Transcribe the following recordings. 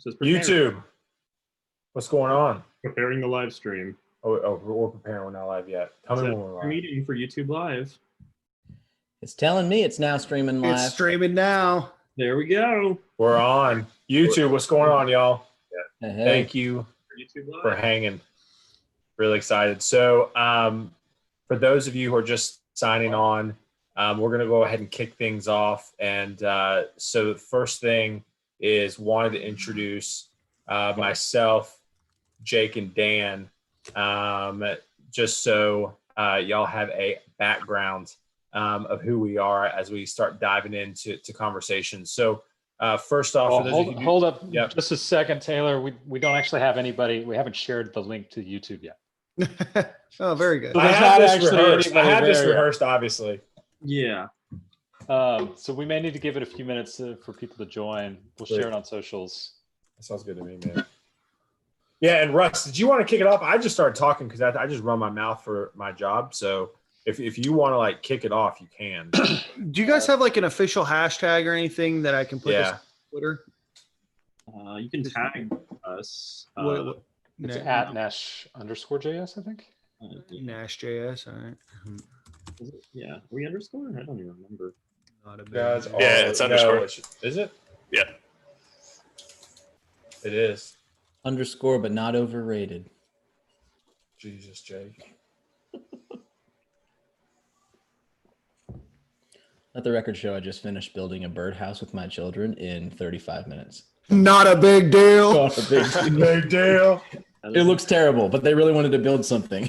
Just YouTube, what's going on? Preparing the live stream. Oh, we're preparing. We're not live yet. Tell me when we're live. Meeting for YouTube Live. It's telling me it's now streaming live. It's streaming now. There we go. We're on YouTube. What's going on, y'all? Hey. Thank you For YouTube Live. for hanging. Really excited. So, for those of you who are just signing on, we're going to go ahead and kick things off. And so the first thing is wanted to introduce myself, Jake, and Dan, just so y'all have a background of who we are as we start diving into conversations. So first off, hold up yep. Just a second, Taylor. We don't actually have anybody. We haven't shared the link to YouTube yet. Oh, very good. So I there's have not this actually rehearsed. I anybody have this there yet. rehearsed, obviously. Yeah. So we may need to give it a few minutes for people to join. We'll share it on socials. That sounds good to me, man. Yeah, and Russ, did you want to kick it off? I just started talking because I just run my mouth for my job. So if you want to like kick it off, you can. Do you guys have like an official hashtag or anything that I can put this Yeah. on Twitter? You can tag us. It's Na- at Nash_JS, I think. NashJS. All right. Yeah. Are we underscore? I don't even remember. Not a big Guys, deal. Yeah, it's underscore. Is it? Yeah. It is. Underscore, but not overrated. Jesus, Jake. Let the record show I just finished building a birdhouse with my children in 35 minutes. Not a big deal. Not a big deal. Big deal. It looks terrible, but they really wanted to build something.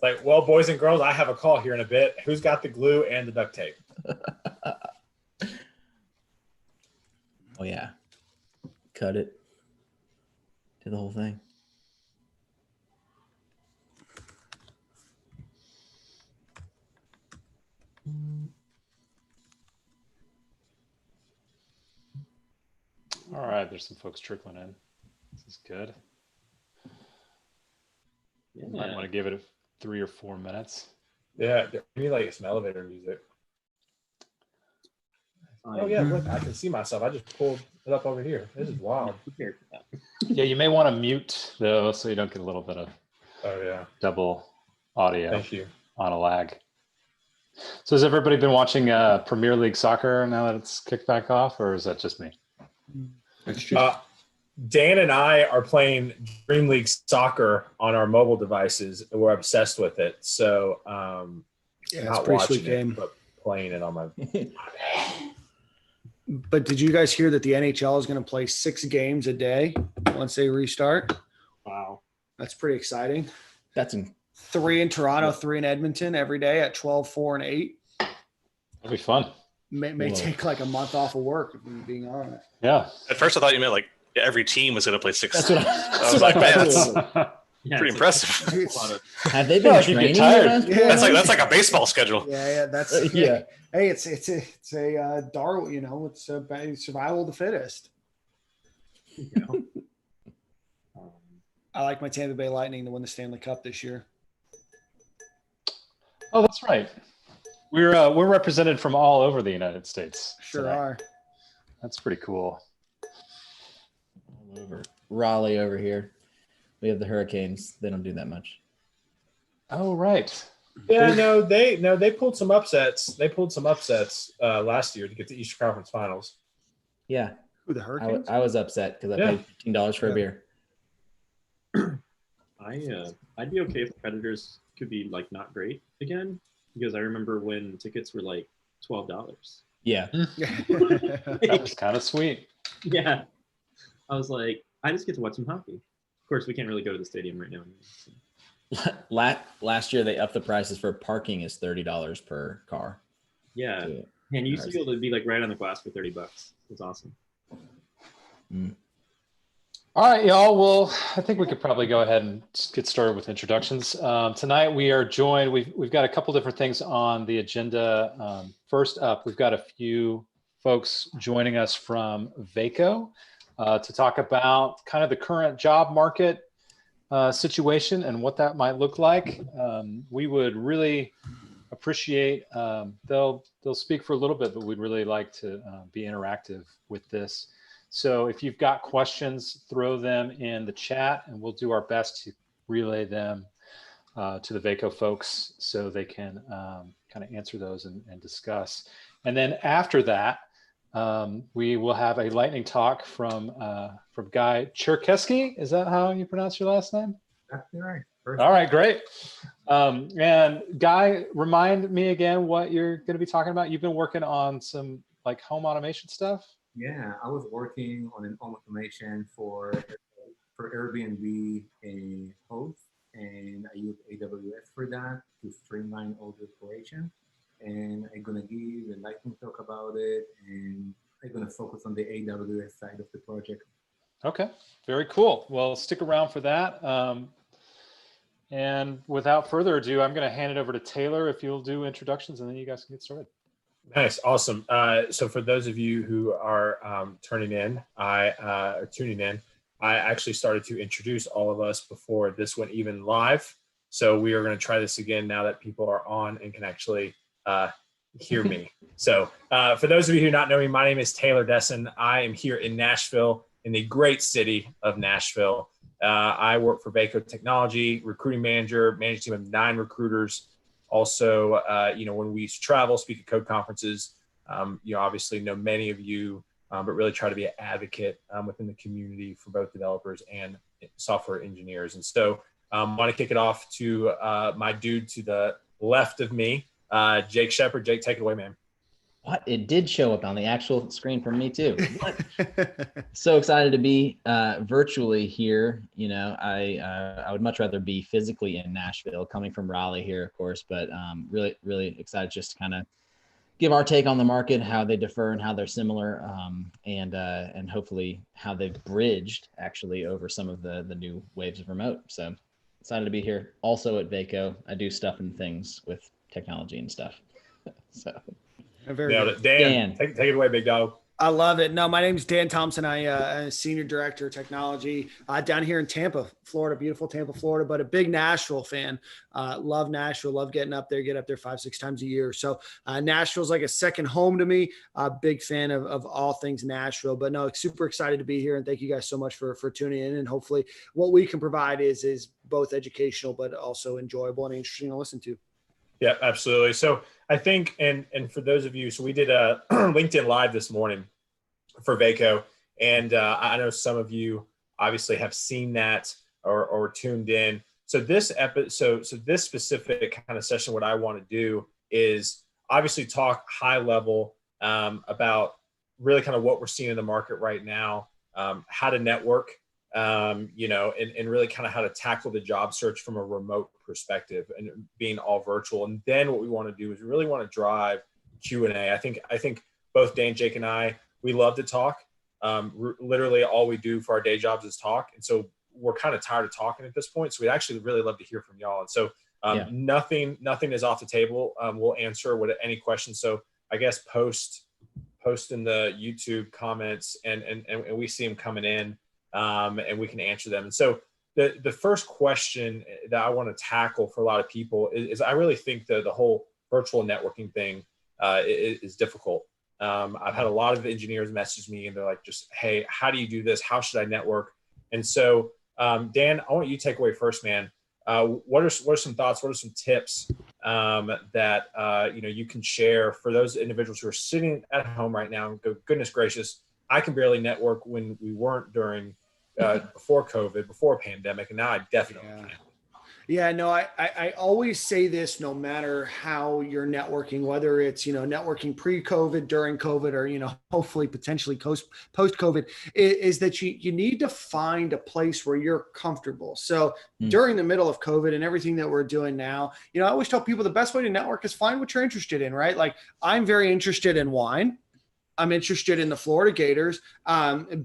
Like, well, boys and girls, I have a call here in a bit. Who's got the glue and the duct tape? Oh yeah. Cut it. Do the whole thing. All right, there's some folks trickling in. This is good. Yeah. Might want to give it 3 or 4 minutes. Yeah, we need like some elevator music. Oh yeah, look, I can see myself. I just pulled it up over here. This is wild. Yeah, you may want to mute though, so you don't get a little bit of Oh yeah. double audio Thank you. on a lag. So has everybody been watching Premier League soccer now that it's kicked back off, or is that just me? Dan and I are playing Dream League soccer on our mobile devices, and we're obsessed with it. So Yeah, it's a not pretty watching sweet game. it, but playing it on my. But did you guys hear that the NHL is going to play 6 games a day once they restart? Wow. That's pretty exciting. That's 3 in Toronto, 3 in Edmonton every day at 12, 4, and 8. That'd be fun. May Whoa. take like a month off of work, if I'm being honest. Yeah. At first, I thought you meant like every team was going to play 6. That's what I was like, man, that's Yeah, pretty impressive. Have they feel been like you get training? tired. the last Yeah, four That's like months? a baseball schedule. Yeah, that's Yeah. Hey, it's a Darwin, it's a survival of the fittest. I like my Tampa Bay Lightning to win the Stanley Cup this year. Oh, that's right. We're represented from all over the United States. Sure tonight. are. That's pretty cool. All over. Raleigh over here. We have the Hurricanes. They don't do that much. Oh, right. Yeah, they pulled some upsets. They pulled some upsets last year to get to Eastern Conference Finals. Yeah. Who, the Hurricanes? I was upset because I Yeah. paid $15 for a beer. I'd be okay if the Predators could be like not great again, because I remember when tickets were like $12. Yeah. That was kind of sweet. Yeah. I was like, I just get to watch some hockey. Of course, we can't really go to the stadium right now. So. Last year they upped the prices for parking is $30 per car. Yeah. So, And you used to be able to be like right on the glass for $30. It's awesome. All right, y'all. Well, I think we could probably go ahead and just get started with introductions. Tonight we are joined. We've got a couple different things on the agenda. First up, we've got a few folks joining us from Vaco to talk about kind of the current job market situation and what that might look like. We would really appreciate, they'll speak for a little bit, but we'd really like to be interactive with this. So if you've got questions, throw them in the chat and we'll do our best to relay them to the Vaco folks so they can kind of answer those and discuss. And then after that, we will have a lightning talk from Guy Cherkesky. Is that how you pronounce your last name? That's right. All right, great. And Guy, remind me again what you're going to be talking about. You've been working on some like home automation stuff. Yeah, I was working on an home automation for Airbnb a host, and I use AWS for that to streamline all the operation. And I'm gonna give a lightning talk about it, and I'm gonna focus on the AWS side of the project. Okay, very cool. Well, stick around for that. And without further ado, I'm going to hand it over to Taylor if you'll do introductions, and then you guys can get started. Nice, awesome. So for those of you who are tuning in, I actually started to introduce all of us before this went even live. So we are going to try this again now that people are on and can actually hear me. So for those of you who not know me, my name is Taylor Desseyn. I am here in Nashville, in the great city of Nashville. I work for Vaco Technology, recruiting manager, manage a team of 9 recruiters. Also, when we travel, speak at code conferences, obviously know many of you, but really try to be an advocate within the community for both developers and software engineers. And so I want to kick it off to my dude to the left of me, Jake Shepard. Jake, take it away, man. What? It did show up on the actual screen for me too. What? So excited to be virtually here. I would much rather be physically in Nashville, coming from Raleigh here, of course, but really, really excited just to kind of give our take on the market, how they differ and how they're similar, and hopefully how they've bridged actually over some of the new waves of remote. So excited to be here. Also at Vaco, I do stuff and things with technology and stuff. So. Nailed it. Dan. Take it away, big dog. I love it. No, my name is Dan Thompson. I'm a senior director of technology down here in Tampa, Florida, beautiful Tampa, Florida, but a big Nashville fan. Love Nashville, love getting up there, get up there 5-6 times a year. So Nashville's like a second home to me. Big fan of all things Nashville, but no, super excited to be here. And thank you guys so much for tuning in. And hopefully what we can provide is both educational, but also enjoyable and interesting to listen to. Yeah, absolutely. So I think, and for those of you, so we did a LinkedIn Live this morning for Vaco, and I know some of you obviously have seen that or tuned in. So this episode, so this specific kind of session, what I want to do is obviously talk high level about really kind of what we're seeing in the market right now, how to network, and really kind of how to tackle the job search from a remote perspective and being all virtual. And then what we want to do is we really want to drive Q&A. I think both Dan, Jake, and I, we love to talk. Literally all we do for our day jobs is talk. And so we're kind of tired of talking at this point. So we'd actually really love to hear from y'all. And so nothing is off the table. We'll answer any questions. So I guess post in the YouTube comments and we see them coming in. And we can answer them. And so the first question that I want to tackle for a lot of people is I really think the whole virtual networking thing is difficult. I've had a lot of engineers message me and they're like, just, hey, how do you do this? How should I network? And so, Dan, I want you to take away first, man. What are some thoughts? What are some tips that you can share for those individuals who are sitting at home right now and go, goodness gracious, I can barely network when we weren't during before COVID, before a pandemic, and now I definitely can. Yeah, no, I always say this, no matter how you're networking, whether it's, networking pre-COVID, during COVID, or, hopefully potentially post-COVID, is that you need to find a place where you're comfortable. So during the middle of COVID and everything that we're doing now, I always tell people the best way to network is find what you're interested in, right? Like I'm very interested in wine. I'm interested in the Florida Gators.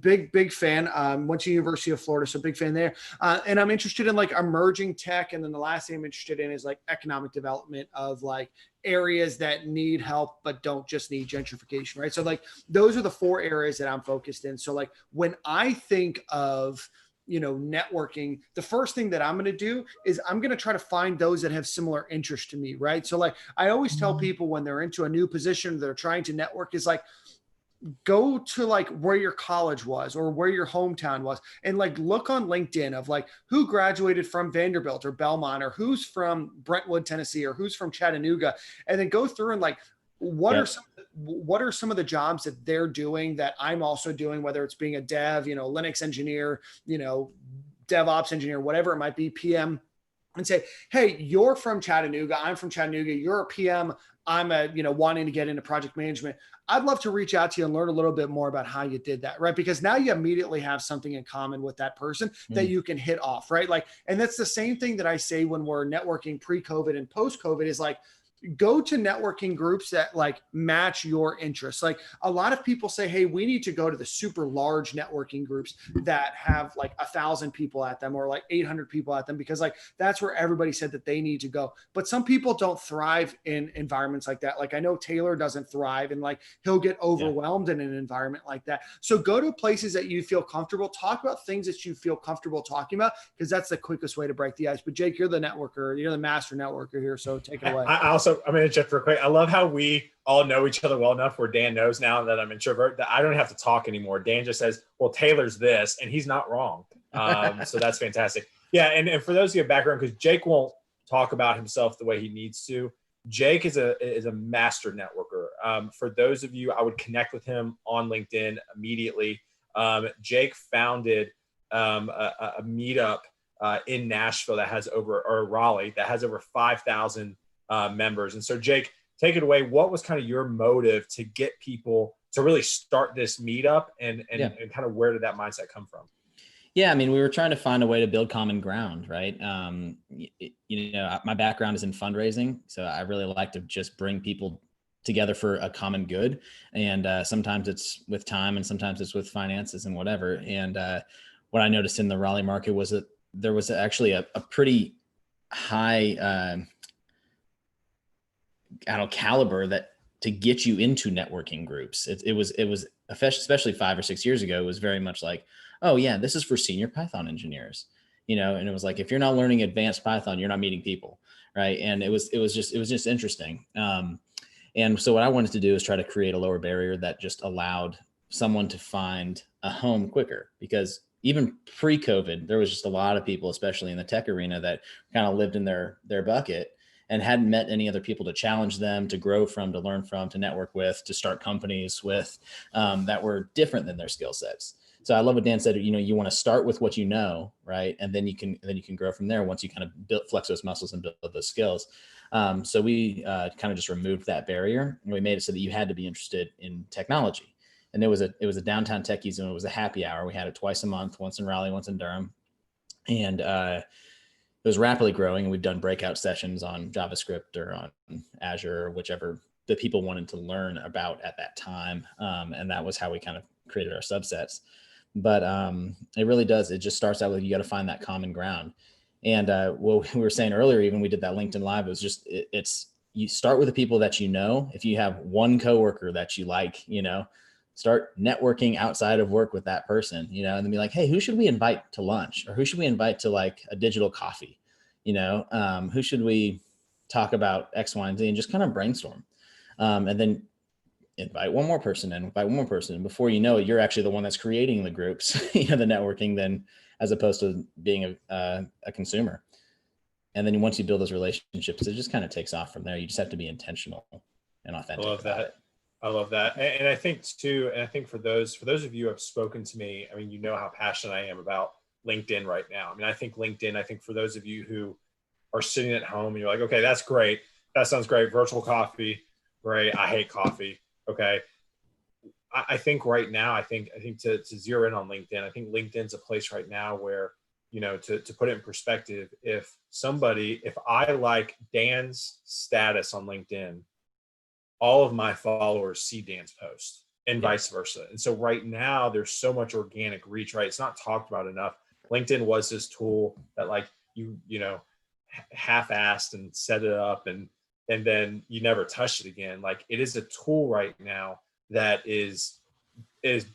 Big fan. Went to University of Florida, so big fan there. And I'm interested in like emerging tech. And then the last thing I'm interested in is like economic development of like areas that need help, but don't just need gentrification, right? So like those are the 4 areas that I'm focused in. So like when I think of networking, the first thing that I'm going to do is I'm going to try to find those that have similar interest to me, right? So like I always tell people when they're into a new position, they're trying to network is like, go to like where your college was or where your hometown was, and like look on LinkedIn of like who graduated from Vanderbilt or Belmont, or who's from Brentwood, Tennessee, or who's from Chattanooga, and then go through and like what are some of the jobs that they're doing that I'm also doing, whether it's being a dev, Linux engineer, DevOps engineer, whatever it might be, PM, and say, hey, you're from Chattanooga, I'm from Chattanooga, you're a PM, I'm wanting to get into project management. I'd love to reach out to you and learn a little bit more about how you did that, right? Because now you immediately have something in common with that person that you can hit off, right? Like, and that's the same thing that I say when we're networking pre-COVID and post-COVID is like, go to networking groups that like match your interests. Like a lot of people say, hey, we need to go to the super large networking groups that have like 1,000 people at them or like 800 people at them, because like that's where everybody said that they need to go. But some people don't thrive in environments like that. Like I know Taylor doesn't thrive, and like he'll get overwhelmed in an environment like that. So go to places that you feel comfortable, talk about things that you feel comfortable talking about, because that's the quickest way to break the ice. But Jake, you're the networker, you're the master networker here. So take it away. I'm going to check real quick. I love how we all know each other well enough where Dan knows now that I'm an introvert that I don't have to talk anymore. Dan just says, well, Taylor's this, and he's not wrong. So that's fantastic. Yeah. And for those of you background, because Jake won't talk about himself the way he needs to. Jake is a master networker. For those of you, I would connect with him on LinkedIn immediately. Jake founded a meetup in Nashville that has or Raleigh that has over 5,000 members. And so Jake, take it away. What was kind of your motive to get people to really start this meetup and kind of where did that mindset come from? Yeah, I mean, we were trying to find a way to build common ground, right? My background is in fundraising, so I really like to just bring people together for a common good. And sometimes it's with time and sometimes it's with finances and whatever. And what I noticed in the Raleigh market was that there was actually a pretty high caliber that to get you into networking groups. It was especially 5 or 6 years ago, it was very much like, oh yeah, this is for senior Python engineers, and it was like, if you're not learning advanced Python, you're not meeting people. Right. And it was just interesting. And so what I wanted to do is try to create a lower barrier that just allowed someone to find a home quicker, because even pre-COVID, there was just a lot of people, especially in the tech arena, that kind of lived in their bucket and hadn't met any other people to challenge them, to grow from, to learn from, to network with, to start companies with, that were different than their skill sets. So I love what Dan said, you want to start with what you know, right? And then you can grow from there once you kind of flex those muscles and build those skills. So we kind of just removed that barrier, and we made it so that you had to be interested in technology. And it was a downtown techies, and it was a happy hour. We had it twice a month, once in Raleigh, once in Durham. And it was rapidly growing, and we've done breakout sessions on JavaScript or on Azure, or whichever the people wanted to learn about at that time. And that was how we kind of created our subsets. But it really does. It just starts out with, you got to find that common ground. And what we were saying earlier, even we did that LinkedIn Live, it was just, you start with the people that you know. If you have one coworker that you like, start networking outside of work with that person, and then be like, hey, who should we invite to lunch? Or who should we invite to like a digital coffee? Who should we talk about X, Y, and Z, and just kind of brainstorm. And then invite one more person and invite one more person. And before you know it, you're actually the one that's creating the groups, the networking, then as opposed to being a consumer. And then once you build those relationships, it just kind of takes off from there. You just have to be intentional and authentic. I love that. And I think too, for those of you who have spoken to me, I mean, you know how passionate I am about LinkedIn right now. I mean, I think for those of you who are sitting at home and you're like, okay, that's great. That sounds great. Virtual coffee. Great. I hate coffee. Okay. I think right now, I think to zero in on LinkedIn, I think LinkedIn's a place right now where, to put it in perspective, if I like Dan's status on LinkedIn, all of my followers see Dan's post and vice versa. And so right now there's so much organic reach, right? It's not talked about enough. LinkedIn was this tool that like you half-assed and set it up and then you never touched it again. Like, it is a tool right now that is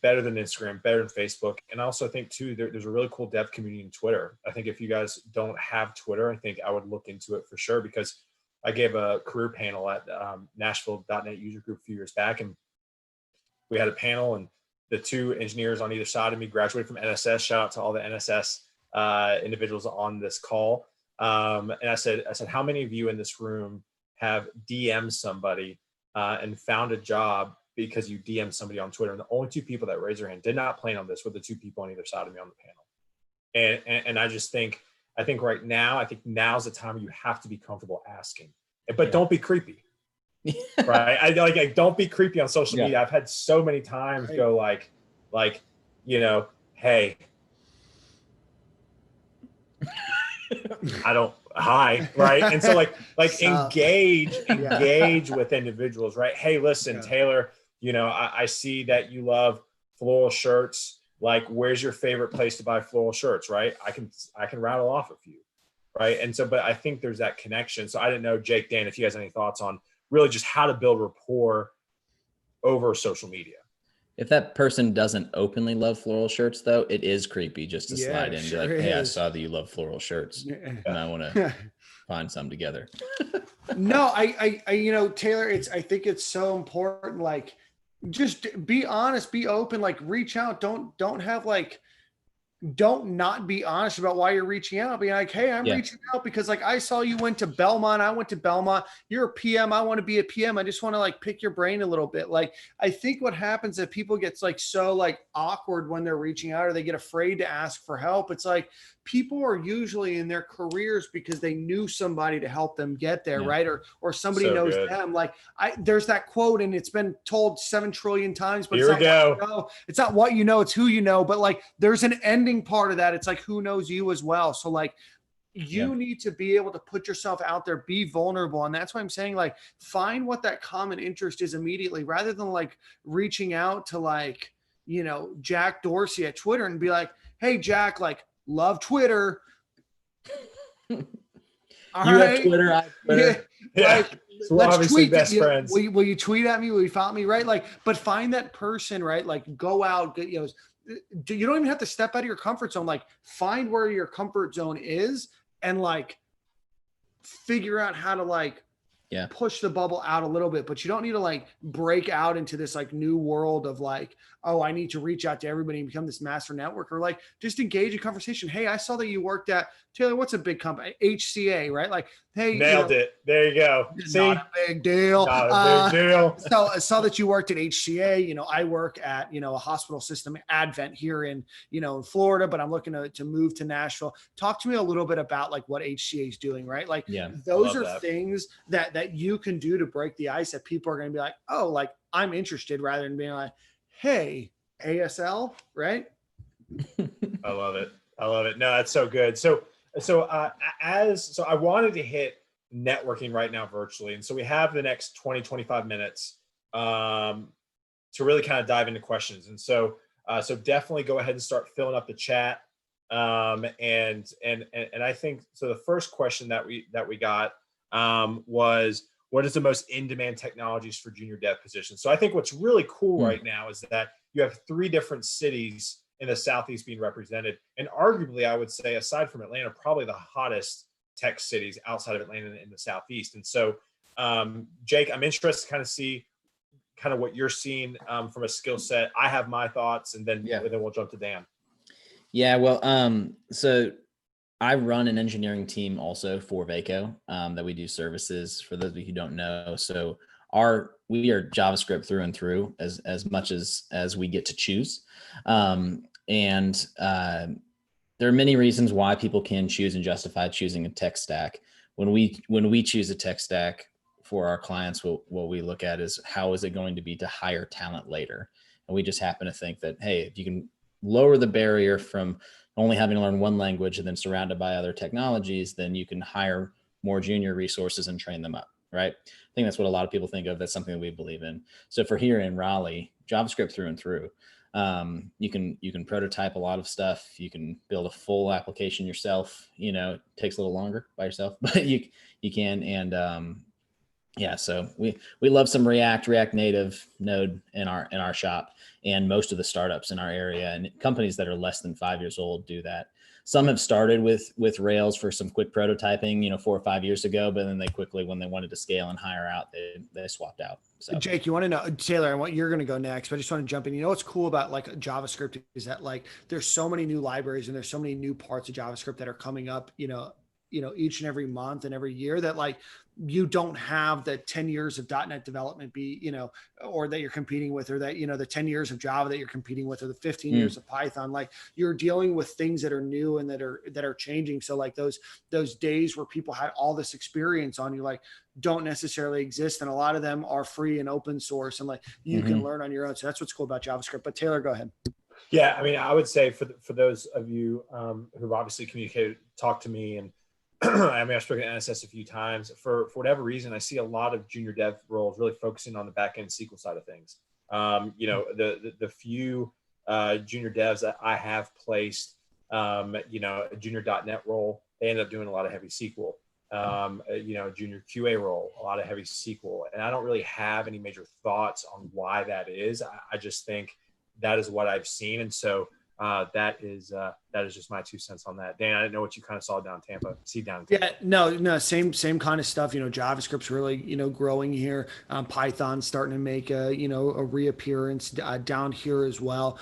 better than Instagram, better than Facebook. And I also think too, there's a really cool dev community in Twitter. I think if you guys don't have Twitter, I think I would look into it for sure, because I gave a career panel at Nashville.net user group a few years back. And we had a panel, and the two engineers on either side of me graduated from NSS. Shout out to all the NSS individuals on this call. And I said, how many of you in this room have DM'd somebody and found a job because you DM'd somebody on Twitter? And the only two people that raised their hand, did not plan on this, were the two people on either side of me on the panel. And I just think, right now, I think now's the time where you have to be comfortable asking, but don't be creepy. Right? I don't be creepy on social media. I've had so many times go like, hey, hi, right? And so like engage with individuals, right? Hey, listen, Taylor, I see that you love floral shirts. Like, where's your favorite place to buy floral shirts, right? I can rattle off a few, right? And so, but I think there's that connection. So I didn't know, Jake, Dan, if you guys have any thoughts on really just how to build rapport over social media. If that person doesn't openly love floral shirts, though, it is creepy just to slide in and be like, hey, I saw that you love floral shirts and I want to find some together. No, I Taylor, I think it's so important. Like, just be honest, be open, like reach out. Don't not be honest about why you're reaching out. Be like, hey, I'm reaching out because like I saw you went to Belmont. I went to Belmont. You're a PM. I want to be a PM. I just want to like pick your brain a little bit. Like, I think what happens is people get like so like awkward when they're reaching out, or they get afraid to ask for help. It's like people are usually in their careers because they knew somebody to help them get there, right? Or somebody knows them. Like there's that quote, and it's been told 7 trillion times, but it's not what you know, it's who you know. But like there's an ending part of that. It's like, who knows you as well. So like you need to be able to put yourself out there, be vulnerable. And that's why I'm saying, like, find what that common interest is immediately, rather than like reaching out to like, Jack Dorsey at Twitter and be like, hey, Jack, like, love Twitter. Have Twitter, I have Twitter. Like, so we're obviously best friends. Will you tweet at me? Will you follow me? Right? Like, but find that person, right? Like, go out, you don't even have to step out of your comfort zone. Like, find where your comfort zone is and like figure out how to like push the bubble out a little bit. But you don't need to like break out into this like new world of like, oh, I need to reach out to everybody and become this master networker. Like, just engage in conversation. Hey, I saw that you worked at, Taylor, what's a big company? HCA, right? Like, hey, nailed it. There you go. See? Not a big deal. Not a big deal. So I saw that you worked at HCA. I work at, a hospital system, Advent, here in, in Florida, but I'm looking to move to Nashville. Talk to me a little bit about like what HCA is doing, right? Like, those are things that you can do to break the ice, that people are going to be like, oh, like, I'm interested, rather than being like, hey, ASL, right? I love it. No, that's so good. So I wanted to hit networking right now virtually. And so we have the next 20, 25 minutes to really kind of dive into questions. And so definitely go ahead and start filling up the chat. And I think, so the first question that we got was, what is the most in-demand technologies for junior dev positions? So I think what's really cool right now is that you have 3 different cities in the Southeast being represented. And arguably, I would say, aside from Atlanta, probably the hottest tech cities outside of Atlanta in the Southeast. And so, Jake, I'm interested to kind of see kind of what you're seeing from a skill set. I have my thoughts, and then we'll jump to Dan. Yeah, well, so I run an engineering team also for Vaco that we do services, for those of you who don't know. So we are JavaScript through and through, as much as we get to choose. There are many reasons why people can choose and justify choosing a tech stack. When we choose a tech stack for our clients, what we look at is, how is it going to be to hire talent later? And we just happen to think that, hey, if you can lower the barrier from only having to learn one language and then surrounded by other technologies, then you can hire more junior resources and train them up, right? I think that's what a lot of people think of. That's something that we believe in. So for here in Raleigh, JavaScript through and through. You can prototype a lot of stuff. You can build a full application yourself. It takes a little longer by yourself, but you can. And Yeah, so we love some React Native Node in our shop, and most of the startups in our area and companies that are less than 5 years old do that. Some have started with Rails for some quick prototyping, 4 or 5 years ago, but then they quickly, when they wanted to scale and hire out, they swapped out. So Jake, you want to know, Taylor, I want you're going to go next, but I just want to jump in. You know, what's cool about like JavaScript is that like there's so many new libraries and there's so many new parts of JavaScript that are coming up, each and every month and every year that like you don't have the 10 years of .NET development or that you're competing with, or that, the 10 years of Java that you're competing with, or the 15 years of Python. Like you're dealing with things that are new and that are changing. So like those days where people had all this experience on you, like don't necessarily exist. And a lot of them are free and open source and like you can learn on your own. So that's what's cool about JavaScript. But Taylor, go ahead. Yeah, I mean, I would say for those of you who've obviously talked to me, and I mean, I've spoken to NSS a few times. For whatever reason, I see a lot of junior dev roles really focusing on the back end SQL side of things. The few junior devs that I have placed, a junior .NET role, they end up doing a lot of heavy SQL. Junior QA role, a lot of heavy SQL, and I don't really have any major thoughts on why that is. I just think that is what I've seen, and so that is just my 2 cents on that. Dan, I didn't know what you kind of saw down in Tampa. Yeah, no, same kind of stuff. JavaScript's really growing here. Python's starting to make a reappearance down here as well.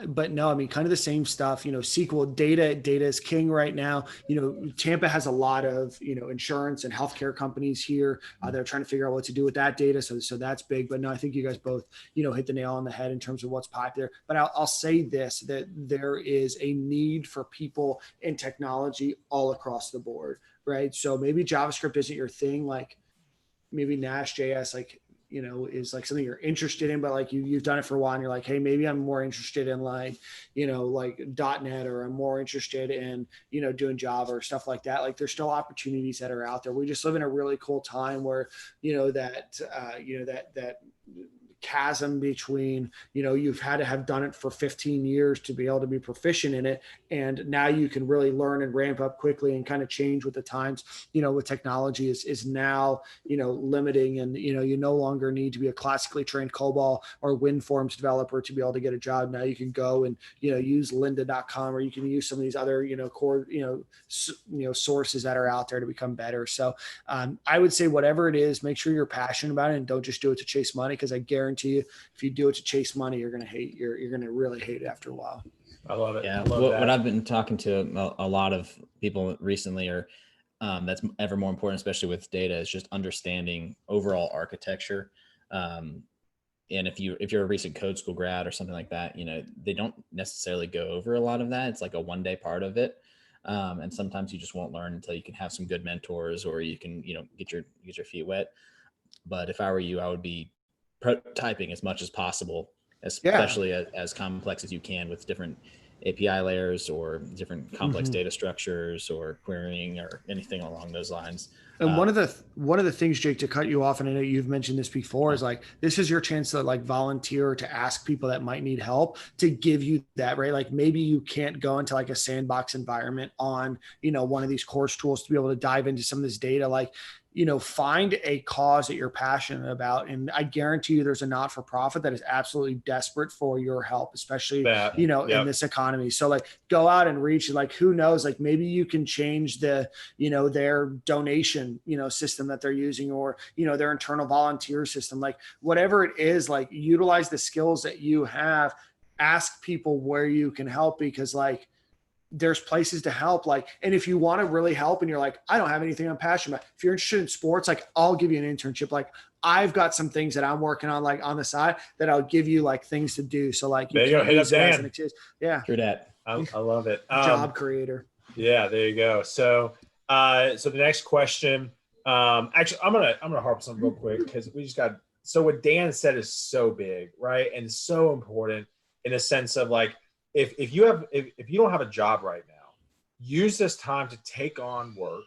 But no, I mean, kind of the same stuff. SQL data is king right now. Tampa has a lot of insurance and healthcare companies here. They're trying to figure out what to do with that data. So that's big. But no, I think you guys both hit the nail on the head in terms of what's popular. But I'll say this, that there is a need for people in technology all across the board, right? So maybe JavaScript isn't your thing, like maybe NashJS, is like something you're interested in, but like you've done it for a while and you're like, hey, maybe I'm more interested in like .NET, or I'm more interested in, doing Java or stuff like that. Like there's still opportunities that are out there. We just live in a really cool time where, that chasm between, you've had to have done it for 15 years to be able to be proficient in it. And now you can really learn and ramp up quickly and kind of change with the times, with technology is now, limiting. And, you no longer need to be a classically trained COBOL or WinForms developer to be able to get a job. Now you can go and, use lynda.com, or you can use some of these other, core, sources that are out there to become better. So I would say whatever it is, make sure you're passionate about it and don't just do it to chase money. Cause I guarantee you, if you do it to chase money, you're going to hate, you're going to really hate it after a while. I love it. Yeah. Love What I've been talking to a lot of people recently, or that's ever more important, especially with data, is just understanding overall architecture. And if you're a recent code school grad or something like that, they don't necessarily go over a lot of that. It's like a one-day part of it. And sometimes you just won't learn until you can have some good mentors, or you can, get your feet wet. But if I were you, I would be prototyping as much as possible, especially as complex as you can, with different API layers or different complex data structures or querying or anything along those lines. And one of the things, Jake, to cut you off, and I know you've mentioned this before, is like, this is your chance to like volunteer, to ask people that might need help, to give you that, right? Like maybe you can't go into like a sandbox environment on, one of these course tools to be able to dive into some of this data. Like, find a cause that you're passionate about. And I guarantee you there's a not-for-profit that is absolutely desperate for your help, especially, in this economy. So like go out and reach, like, who knows, like maybe you can change the, their donation, system that they're using, or, their internal volunteer system, like whatever it is, like utilize the skills that you have, ask people where you can help, because like, there's places to help. Like, and if you want to really help and you're like, I don't have anything I'm passionate about, if you're interested in sports, like I'll give you an internship. Like I've got some things that I'm working on, like on the side, that I'll give you like things to do. So like, there you go. Hit up Dan. Yeah. True that. I love it. Job creator. Yeah, there you go. So, so the next question, actually, I'm gonna harp something real quick, because we just got, so what Dan said is so big, right? And so important in a sense of like, if you don't have a job right now, use this time to take on work.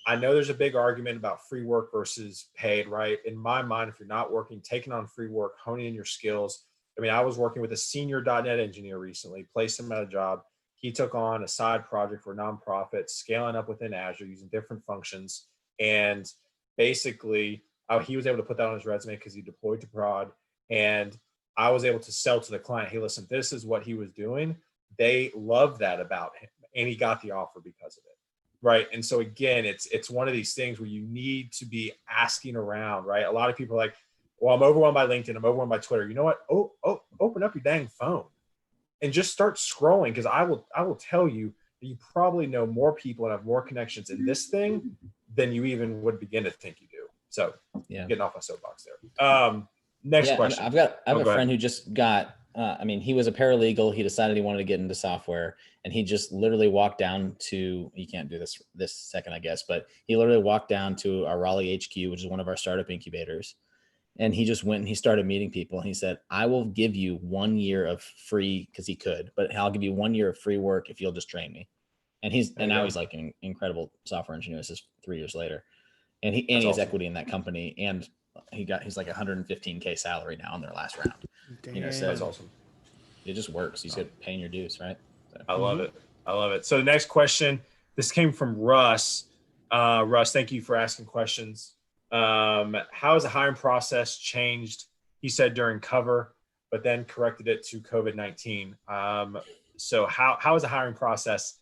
I know there's a big argument about free work versus paid, right? In my mind, if you're not working, taking on free work, honing in your skills. I mean, I was working with a senior .NET engineer recently, placed him at a job. He took on a side project for a nonprofit, scaling up within Azure using different functions. And basically, he was able to put that on his resume because he deployed to prod, and I was able to sell to the client, hey, listen, this is what he was doing. They loved that about him, and he got the offer because of it. Right. And so again, it's one of these things where you need to be asking around, right? A lot of people are like, well, I'm overwhelmed by LinkedIn. I'm overwhelmed by Twitter. You know what? Open up your dang phone and just start scrolling. Because I will tell you that you probably know more people and have more connections in this thing than you even would begin to think you do. So getting off my soapbox there. Next question. I have a friend who just got, he was a paralegal. He decided he wanted to get into software, and he just literally walked down to, you can't do this second, I guess, but he literally walked down to our Raleigh HQ, which is one of our startup incubators. And he just went and he started meeting people. And he said, I will give you 1 year of free, because he could, but I'll give you 1 year of free work if you'll just train me. And now he's like an incredible software engineer. This is 3 years later. And he has awesome. equity in that company. And he's like 115K salary now on their last round. Damn. So that's awesome. It just works. He's good paying your dues, right? So. I love it. I love it. So the next question, this came from Russ. Russ, thank you for asking questions. How has the hiring process changed? He said during cover, but then corrected it to COVID-19. So how has the hiring process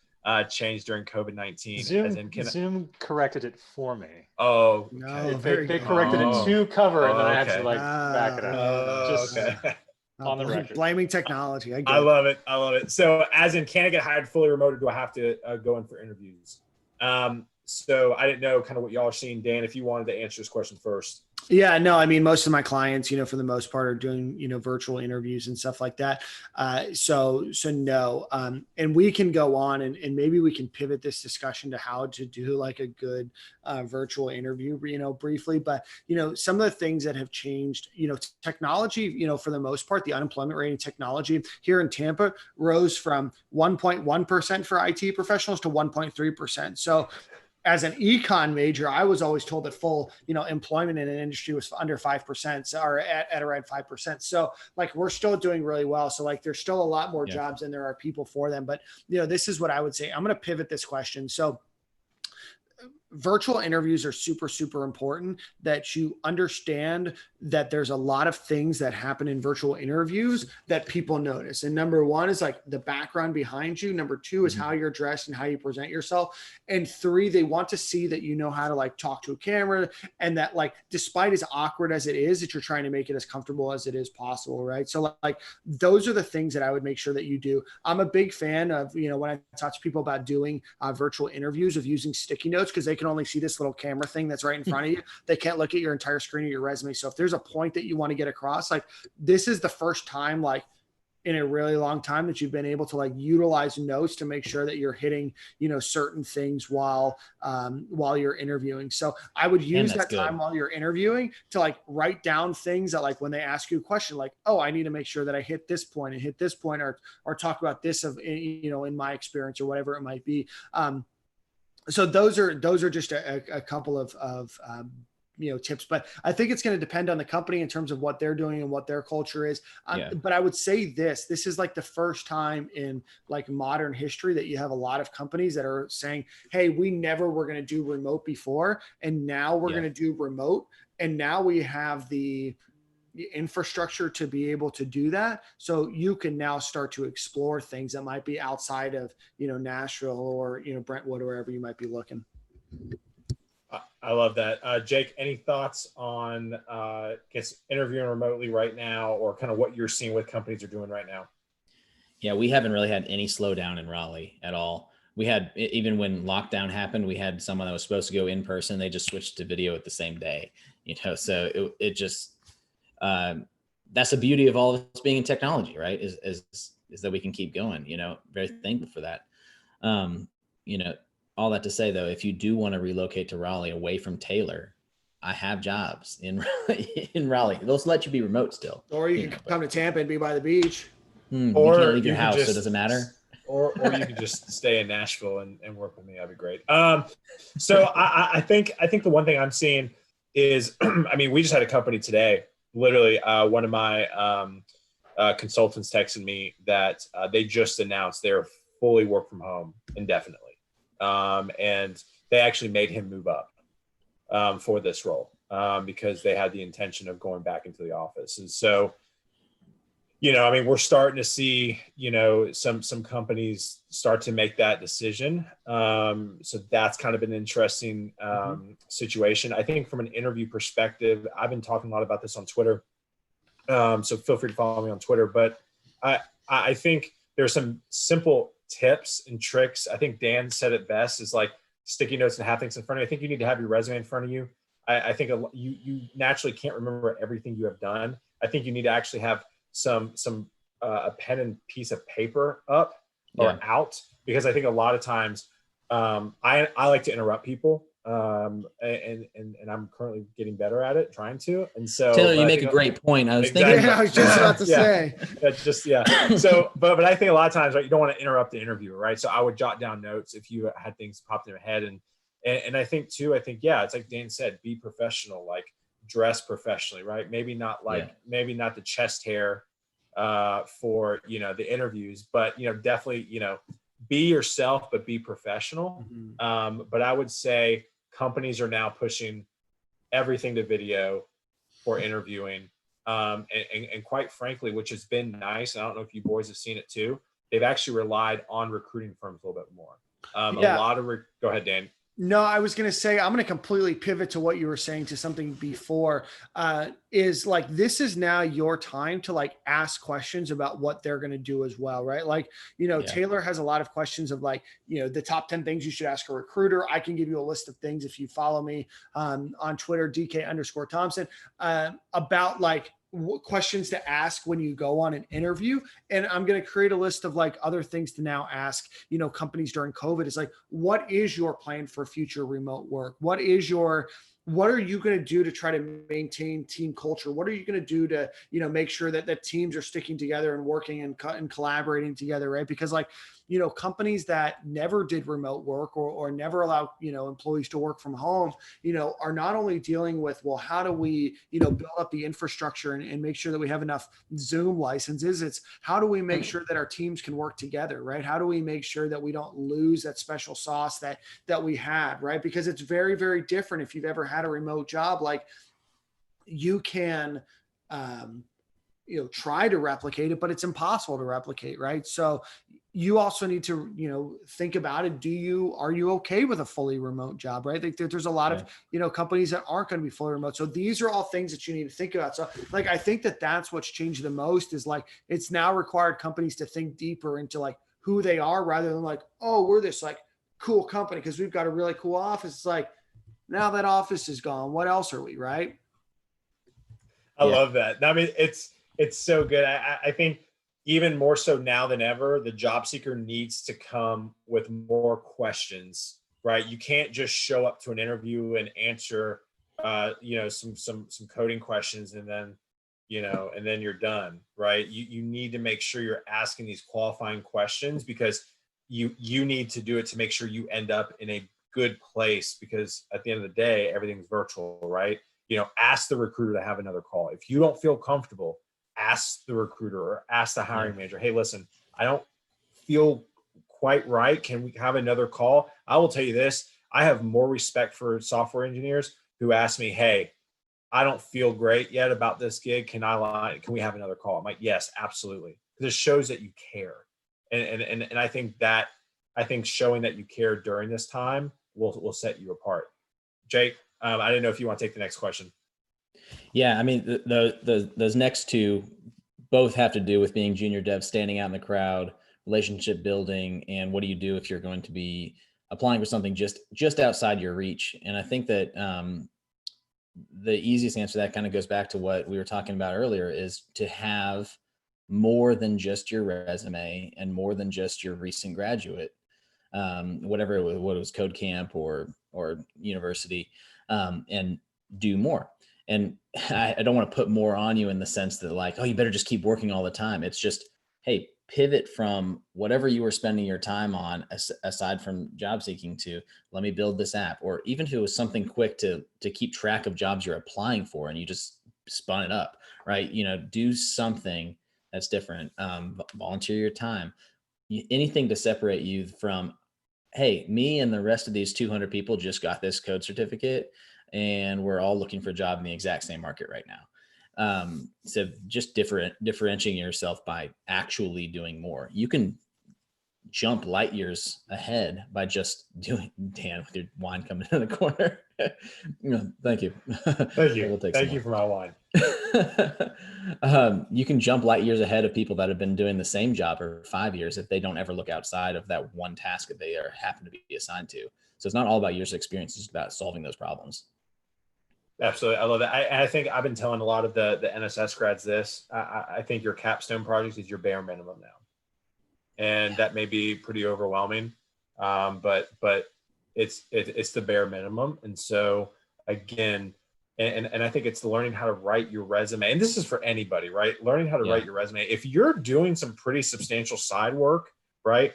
changed during COVID-19? Zoom corrected it for me. Oh, No, they corrected it to cover, and then I had to back it up. Just okay. on the record. Blaming technology. I love it. I love it. So as in, can I get hired fully remote, or do I have to go in for interviews? So I didn't know kind of what y'all are seeing. Dan, if you wanted to answer this question first. Yeah, no, most of my clients, for the most part are doing, virtual interviews and stuff like that. So no. And we can go on and maybe we can pivot this discussion to how to do like a good virtual interview, briefly. But, some of the things that have changed, technology, for the most part, the unemployment rate in technology here in Tampa rose from 1.1% for IT professionals to 1.3%. So as an econ major, I was always told that full, employment in an industry was under 5%, or at around 5%. So like, we're still doing really well. So like, there's still a lot more jobs than there are people for them. But, this is what I would say. I'm going to pivot this question. So virtual interviews are super, super important, that you understand that there's a lot of things that happen in virtual interviews that people notice. And number one is like the background behind you. Number two is how you're dressed and how you present yourself. And three, they want to see that you know how to like talk to a camera, and that like, despite as awkward as it is, that you're trying to make it as comfortable as it is possible. Right. So like, those are the things that I would make sure that you do. I'm a big fan of, when I talk to people about doing virtual interviews, of using sticky notes, because they can only see this little camera thing that's right in front of you. They can't look at your entire screen of your resume. So if there's a point that you want to get across, like, this is the first time, like in a really long time, that you've been able to like utilize notes to make sure that you're hitting, certain things while you're interviewing. So I would use that time while you're interviewing to like write down things that, like, when they ask you a question, like, oh, I need to make sure that I hit this point and hit this point, or talk about this in my experience, or whatever it might be. So those are just a couple of tips, but I think it's going to depend on the company in terms of what they're doing and what their culture is. But I would say this is like the first time in like modern history that you have a lot of companies that are saying, hey, we never were going to do remote before, and now we're going to do remote. And now we have the infrastructure to be able to do that. So you can now start to explore things that might be outside of, Nashville or, Brentwood, or wherever you might be looking. I love that. Jake, any thoughts on interviewing remotely right now, or kind of what you're seeing what companies are doing right now? Yeah, we haven't really had any slowdown in Raleigh at all. We had, even when lockdown happened, we had someone that was supposed to go in person. They just switched to video at the same day, so it just, that's the beauty of all of us being in technology, right? Is that we can keep going, very thankful for that. All that to say though, if you do want to relocate to Raleigh away from Taylor, I have jobs in Raleigh. They'll let you be remote still. Or you can come to Tampa and be by the beach. Or you can't leave your house, so does it matter? Or you can just stay in Nashville and work with me. That'd be great. So I think the one thing I'm seeing is, we just had a company today. Literally, one of my consultants texted me that they just announced they're fully work from home indefinitely. And they actually made him move up for this role. because they had the intention of going back into the office. And so, I mean, we're starting to see, some companies start to make that decision. So that's kind of an interesting situation. I think from an interview perspective, I've been talking a lot about this on Twitter. So feel free to follow me on Twitter. But I think there's some simple tips and tricks. I think Dan said it best, is like sticky notes and have things in front of you. I think you need to have your resume in front of you. I think you naturally can't remember everything you have done. I think you need to actually have a pen and piece of paper up or out, because I think a lot of times I like to interrupt people, and I'm currently getting better at it, trying to. And so Taylor, you make a great point. I was thinking. Yeah, I was just about to say. That's just So, but I think a lot of times, right, you don't want to interrupt the interviewer, right? So I would jot down notes if you had things popped in your head, and I think too, it's like Dan said, be professional, like dress professionally, right? Maybe not the chest hair for the interviews, but definitely be yourself, but be professional. But I would say companies are now pushing everything to video for interviewing, and quite frankly, which has been nice. I don't know if you boys have seen it too. They've actually relied on recruiting firms a little bit more. Go ahead, Dan. No, I was going to say, I'm going to completely pivot to what you were saying to something before, is like, this is now your time to like ask questions about what they're going to do as well. Right. Like, Taylor has a lot of questions of like, the top 10 things you should ask a recruiter. I can give you a list of things if you follow me on Twitter, DK_Thompson, about like, questions to ask when you go on an interview. And I'm going to create a list of like other things to now ask, companies during COVID. It's like, what is your plan for future remote work? What are you going to do to try to maintain team culture? What are you going to do to, make sure that the teams are sticking together and working and collaborating together, right? Because like, companies that never did remote work or never allow, employees to work from home, are not only dealing with, well, how do we, build up the infrastructure and make sure that we have enough Zoom licenses? It's how do we make sure that our teams can work together, right? How do we make sure that we don't lose that special sauce that we had, right? Because it's very, very different. If you've ever had a remote job, like you can, try to replicate it, but it's impossible to replicate, right? So you also need to, think about it. Are you okay with a fully remote job, right? Like there's a lot of, companies that aren't going to be fully remote. So these are all things that you need to think about. So like, I think that's what's changed the most is like, it's now required companies to think deeper into like who they are rather than like, oh, we're this like cool company because we've got a really cool office. It's like, now that office is gone, what else are we, right? I love that. I mean, it's so good. I think even more so now than ever, the job seeker needs to come with more questions, right? You can't just show up to an interview and answer, some coding questions and then you're done, right? You need to make sure you're asking these qualifying questions because you need to do it to make sure you end up in a good place, because at the end of the day, everything's virtual, right? Ask the recruiter to have another call. If you don't feel comfortable, ask the recruiter or ask the hiring manager, hey, listen, I don't feel quite right. Can we have another call? I will tell you this. I have more respect for software engineers who ask me, hey, I don't feel great yet about this gig. Can we have another call? I'm like, yes, absolutely. Because it shows that you care. And I think showing that you care during this time will set you apart. Jake, I didn't know if you want to take the next question. Yeah, I mean, those next two both have to do with being junior dev, standing out in the crowd, relationship building, and what do you do if you're going to be applying for something just outside your reach. And I think that the easiest answer to that kind of goes back to what we were talking about earlier, is to have more than just your resume and more than just your recent graduate, whatever it was, what it was, code camp or university, and do more. And I don't want to put more on you in the sense that like, oh, you better just keep working all the time. It's just, hey, pivot from whatever you were spending your time on aside from job seeking to, let me build this app, or even if it was something quick to keep track of jobs you're applying for and you just spun it up, right? Do something that's different, volunteer your time, anything to separate you from, hey, me and the rest of these 200 people just got this code certificate and we're all looking for a job in the exact same market right now. So just differentiating yourself by actually doing more. You can jump light years ahead by just doing, Dan, with your wine coming in the corner. Thank you. Thank you. We'll take Thank some you for my wine. You can jump light years ahead of people that have been doing the same job for 5 years if they don't ever look outside of that one task that they happen to be assigned to. So it's not all about years of experience, it's about solving those problems. Absolutely. I love that. I think I've been telling a lot of the NSS grads this. I think your capstone project is your bare minimum now. And that may be pretty overwhelming, but it's the bare minimum. And so again, and I think it's learning how to write your resume. And this is for anybody, right? Learning how to write your resume. If you're doing some pretty substantial side work, right?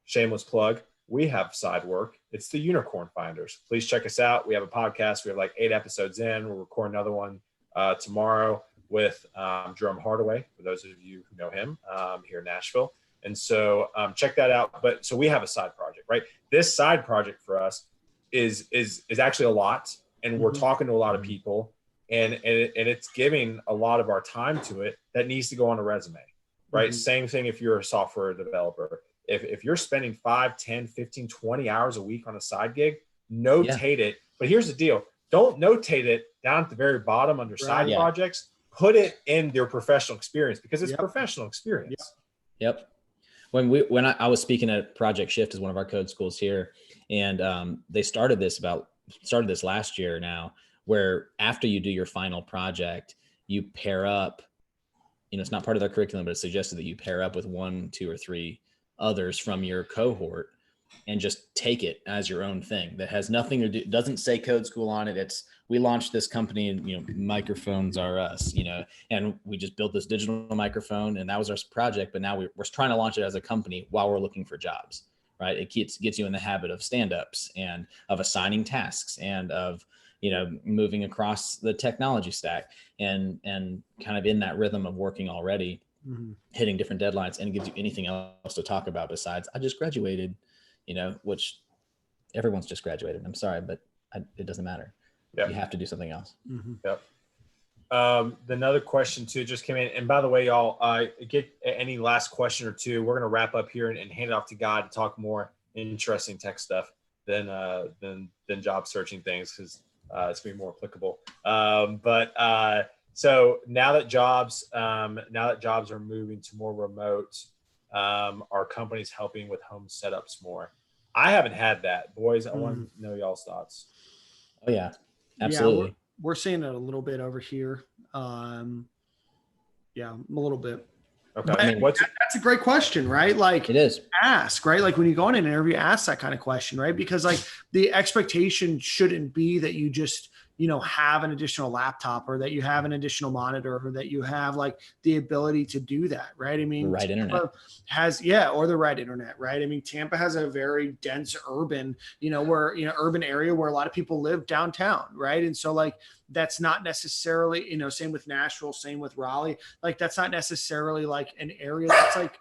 Shameless plug. We have side work. It's the Unicorn Finders. Please check us out. We have a podcast. We have like 8 episodes in. We'll record another one tomorrow with Jerome Hardaway, for those of you who know him here in Nashville. And so check that out. But so we have a side project, right? This side project for us is actually a lot. And we're talking to a lot of people and it's giving a lot of our time to it that needs to go on a resume, right? Same thing if you're a software developer. If you're spending 5, 10, 15, 20 hours a week on a side gig, notate it. But here's the deal. Don't notate it down at the very bottom under side projects. Put it in your professional experience because it's professional experience. Yep. When I was speaking at Project Shift as one of our code schools here, and they started this last year now, where after you do your final project, you pair up, it's not part of their curriculum, but it's suggested that you pair up with 1, 2, or 3 others from your cohort and just take it as your own thing that has nothing to do, doesn't say code school on it. It's, we launched this company and, microphones are us, and we just built this digital microphone and that was our project. But now we're trying to launch it as a company while we're looking for jobs, right? It gets you in the habit of stand-ups and of assigning tasks and of, moving across the technology stack and kind of in that rhythm of working already. Hitting different deadlines, and gives you anything else to talk about besides I just graduated, which everyone's just graduated. I'm sorry, but it doesn't matter. You have to do something else. Yep. Another question too just came in, and by the way, y'all, get any last question or two. We're gonna wrap up here and hand it off to God to talk more interesting tech stuff than job searching things, because it's gonna be more applicable. So now that jobs are moving to more remote, our company's helping with home setups more. I haven't had that, boys. I want to know y'all's thoughts. Oh yeah, absolutely. Yeah, we're seeing it a little bit over here. A little bit. Okay. That's a great question, right? Like it is. Ask, right? Like when you go in an interview, ask that kind of question, right? Because like the expectation shouldn't be that you just, have an additional laptop or that you have an additional monitor or that you have like the ability to do that, right? I mean, the right internet or the right internet, right? I mean, Tampa has a very dense urban, urban area where a lot of people live downtown, right? And so like, that's not necessarily, same with Nashville, same with Raleigh, like that's not necessarily like an area that's like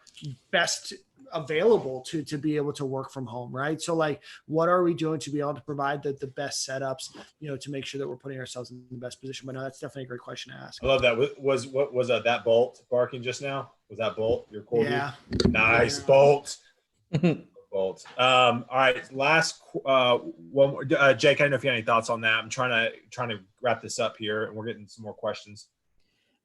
best available to be able to work from home, right? So like, what are we doing to be able to provide the best setups, to make sure that we're putting ourselves in the best position? But no, that's definitely a great question to ask. I love that. Was that Bolt barking just now? Was that Bolt your corgi? Yeah. Nice. Bolt. Bolt. All right. Last one more. Jake, I don't know if you have any thoughts on that. I'm trying to wrap this up here, and we're getting some more questions.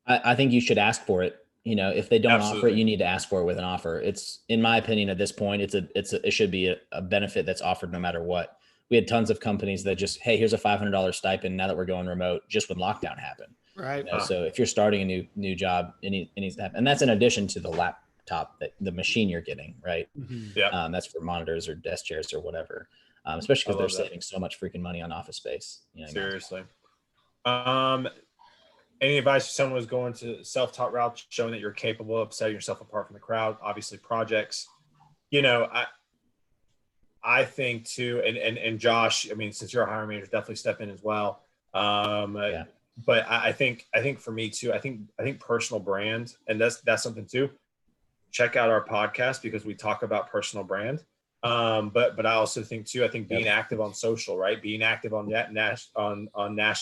I think you should ask for it. If they don't Absolutely. offer it, you need to ask for it with an offer. It's, in my opinion, at this point, it should be a benefit that's offered no matter what. We had tons of companies that just, hey, here's a $500 stipend now that we're going remote, just when lockdown happened. Right. So if you're starting a new job, it needs to happen. And that's in addition to the laptop, the machine you're getting, right? Yeah. That's for monitors or desk chairs or whatever. Especially because they're saving so much freaking money on office space. Seriously. Any advice if someone was going to self-taught route, showing that you're capable of setting yourself apart from the crowd? Obviously, projects. I think too, and Josh, I mean, since you're a hiring manager, definitely step in as well. But I think for me too, I think personal brand, and that's something too. Check out our podcast because we talk about personal brand. But I also think too, I think being active on social, right? Being active on Nash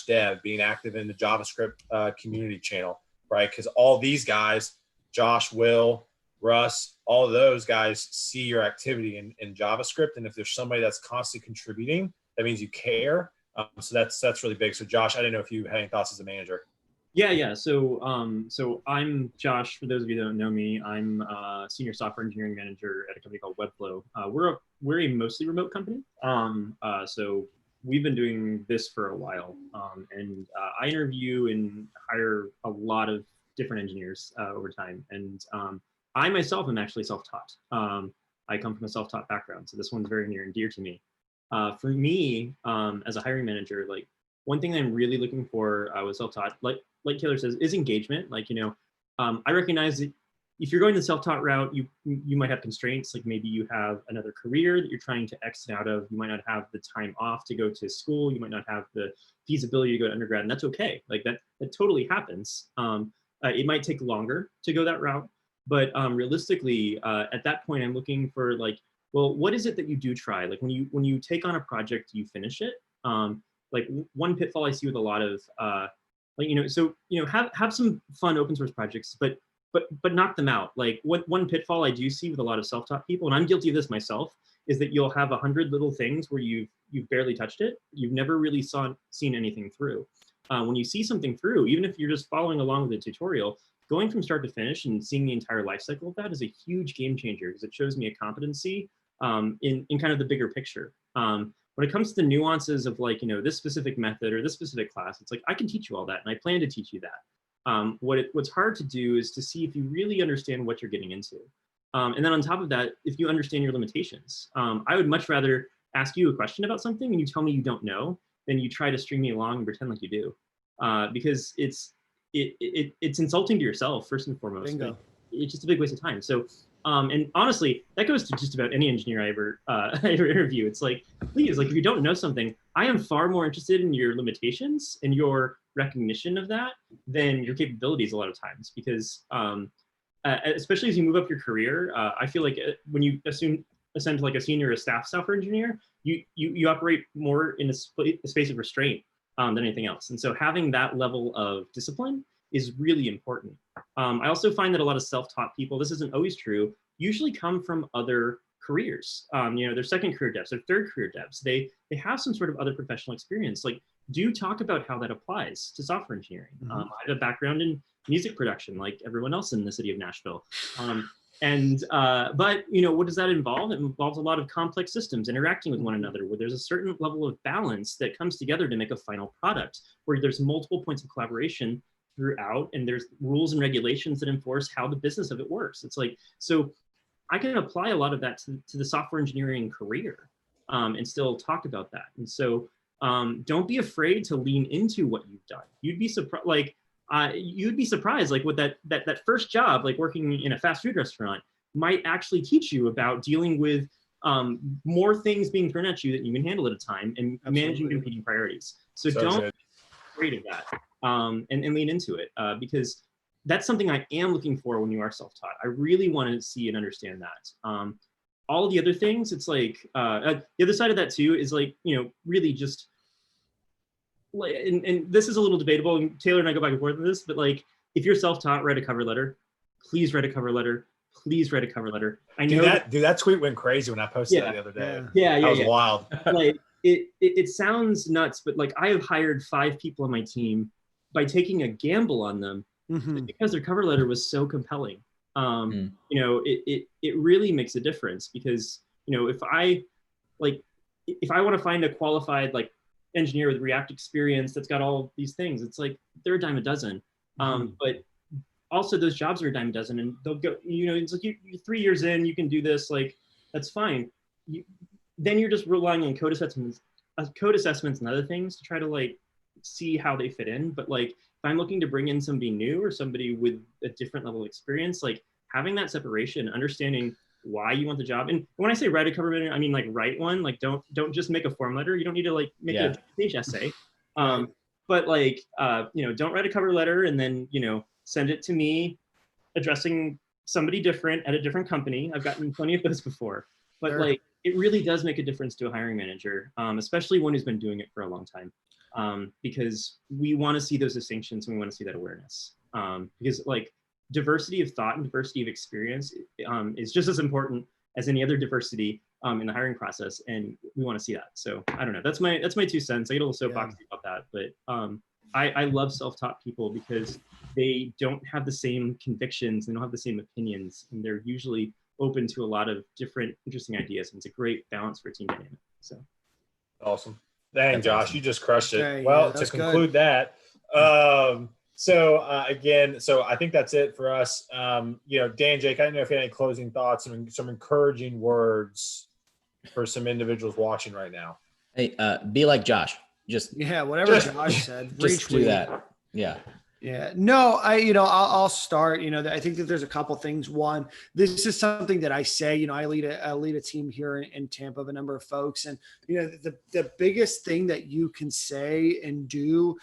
Dev, being active in the JavaScript community channel, right? Because all these guys, Josh, Will, Russ, all of those guys see your activity in JavaScript, and if there's somebody that's constantly contributing, that means you care. So that's really big. So Josh, I didn't know if you had any thoughts as a manager. Yeah. So I'm Josh. For those of you that don't know me, I'm a senior software engineering manager at a company called Webflow. We're a mostly remote company. So we've been doing this for a while, and I interview and hire a lot of different engineers over time. And I myself am actually self-taught. I come from a self-taught background, so this one's very near and dear to me. For me, as a hiring manager, like one thing that I'm really looking for with self-taught, like Taylor says, is engagement. Like, I recognize that if you're going the self-taught route, you might have constraints. Like maybe you have another career that you're trying to exit out of. You might not have the time off to go to school. You might not have the feasibility to go to undergrad, and that's okay. Like that totally happens. It might take longer to go that route, but realistically, at that point, I'm looking for like, well, what is it that you do try? Like when you take on a project, you finish it. Like one pitfall I see with a lot of have some fun open source projects, but knock them out. Like one pitfall I do see with a lot of self-taught people, and I'm guilty of this myself, is that you'll have 100 little things where you've barely touched it. You've never really seen anything through. When you see something through, even if you're just following along with the tutorial, going from start to finish and seeing the entire life cycle of that is a huge game changer, because it shows me a competency in kind of the bigger picture. When it comes to the nuances of like, this specific method or this specific class, it's like, I can teach you all that, and I plan to teach you that. What's hard to do is to see if you really understand what you're getting into. And then on top of that, if you understand your limitations. I would much rather ask you a question about something and you tell me you don't know, than you try to string me along and pretend like you do. Because it's insulting to yourself, first and foremost. Bingo. It's just a big waste of time. So, and honestly, that goes to just about any engineer I ever interview. It's like, please, like if you don't know something, I am far more interested in your limitations and your recognition of that than your capabilities a lot of times. Because especially as you move up your career, I feel like when you ascend to like a senior or a staff software engineer, you operate more in a space of restraint than anything else. And so having that level of discipline is really important. I also find that a lot of self-taught people, this isn't always true, usually come from other careers. They're second career devs, they're third career devs. They have some sort of other professional experience. Like, do talk about how that applies to software engineering. I have a background in music production, like everyone else in the city of Nashville. But what does that involve? It involves a lot of complex systems interacting with one another, where there's a certain level of balance that comes together to make a final product, where there's multiple points of collaboration throughout, and there's rules and regulations that enforce how the business of it works. It's like, so I can apply a lot of that to the software engineering career and still talk about that. And so don't be afraid to lean into what you've done. You'd be surprised, like with that first job, like working in a fast food restaurant, might actually teach you about dealing with more things being thrown at you that you can handle at a time, and managing competing priorities. So don't be afraid of that. And lean into it, because that's something I am looking for when you are self-taught. I really want to see and understand that. All the other things, it's like, the other side of that too is like, really just, and this is a little debatable, and Taylor and I go back and forth on this, but like, if you're self-taught, write a cover letter. Please write a cover letter. Please write a cover letter. I know that tweet went crazy when I posted that the other day. Yeah. That was wild. Like, it sounds nuts, but like, I have hired 5 people on my team by taking a gamble on them because their cover letter was so compelling. It really makes a difference, because if I want to find a qualified like engineer with React experience that's got all these things, it's like they're a dime a dozen. But also those jobs are a dime a dozen, and they'll go, it's like you're 3 years in, you can do this, like that's fine. Then you're just relying on code assessments and other things to try to like see how they fit in. But like, if I'm looking to bring in somebody new or somebody with a different level of experience, like having that separation, understanding why you want the job. And when I say write a cover letter, I mean like write one. Like don't just make a form letter. You don't need to like make a page essay. But like don't write a cover letter and then send it to me addressing somebody different at a different company. I've gotten plenty of those before. but Sure. like it really does make a difference to a hiring manager, especially one who's been doing it for a long time, because we want to see those distinctions and we want to see that awareness, because like diversity of thought and diversity of experience is just as important as any other diversity in the hiring process, and we want to see that. So I don't know. That's my 2 cents. I get a little soapboxy about that, but I love self-taught people because they don't have the same convictions, they don't have the same opinions, and they're usually open to a lot of different interesting ideas. And it's a great balance for team dynamic. So awesome. Dang, That's Josh, awesome. you just crushed it. Okay, Well, yeah, to that's conclude that, again, so I think that's it for us. Dan, Jake, I don't know if you had any closing thoughts and some encouraging words for some individuals watching right now. Hey, be like Josh. Just whatever Josh said. just do retweet. that. Yeah. Yeah, no, I'll start. I think that there's a couple things. One, this is something that I say. I lead a team here in Tampa of a number of folks, and the biggest thing that you can say and do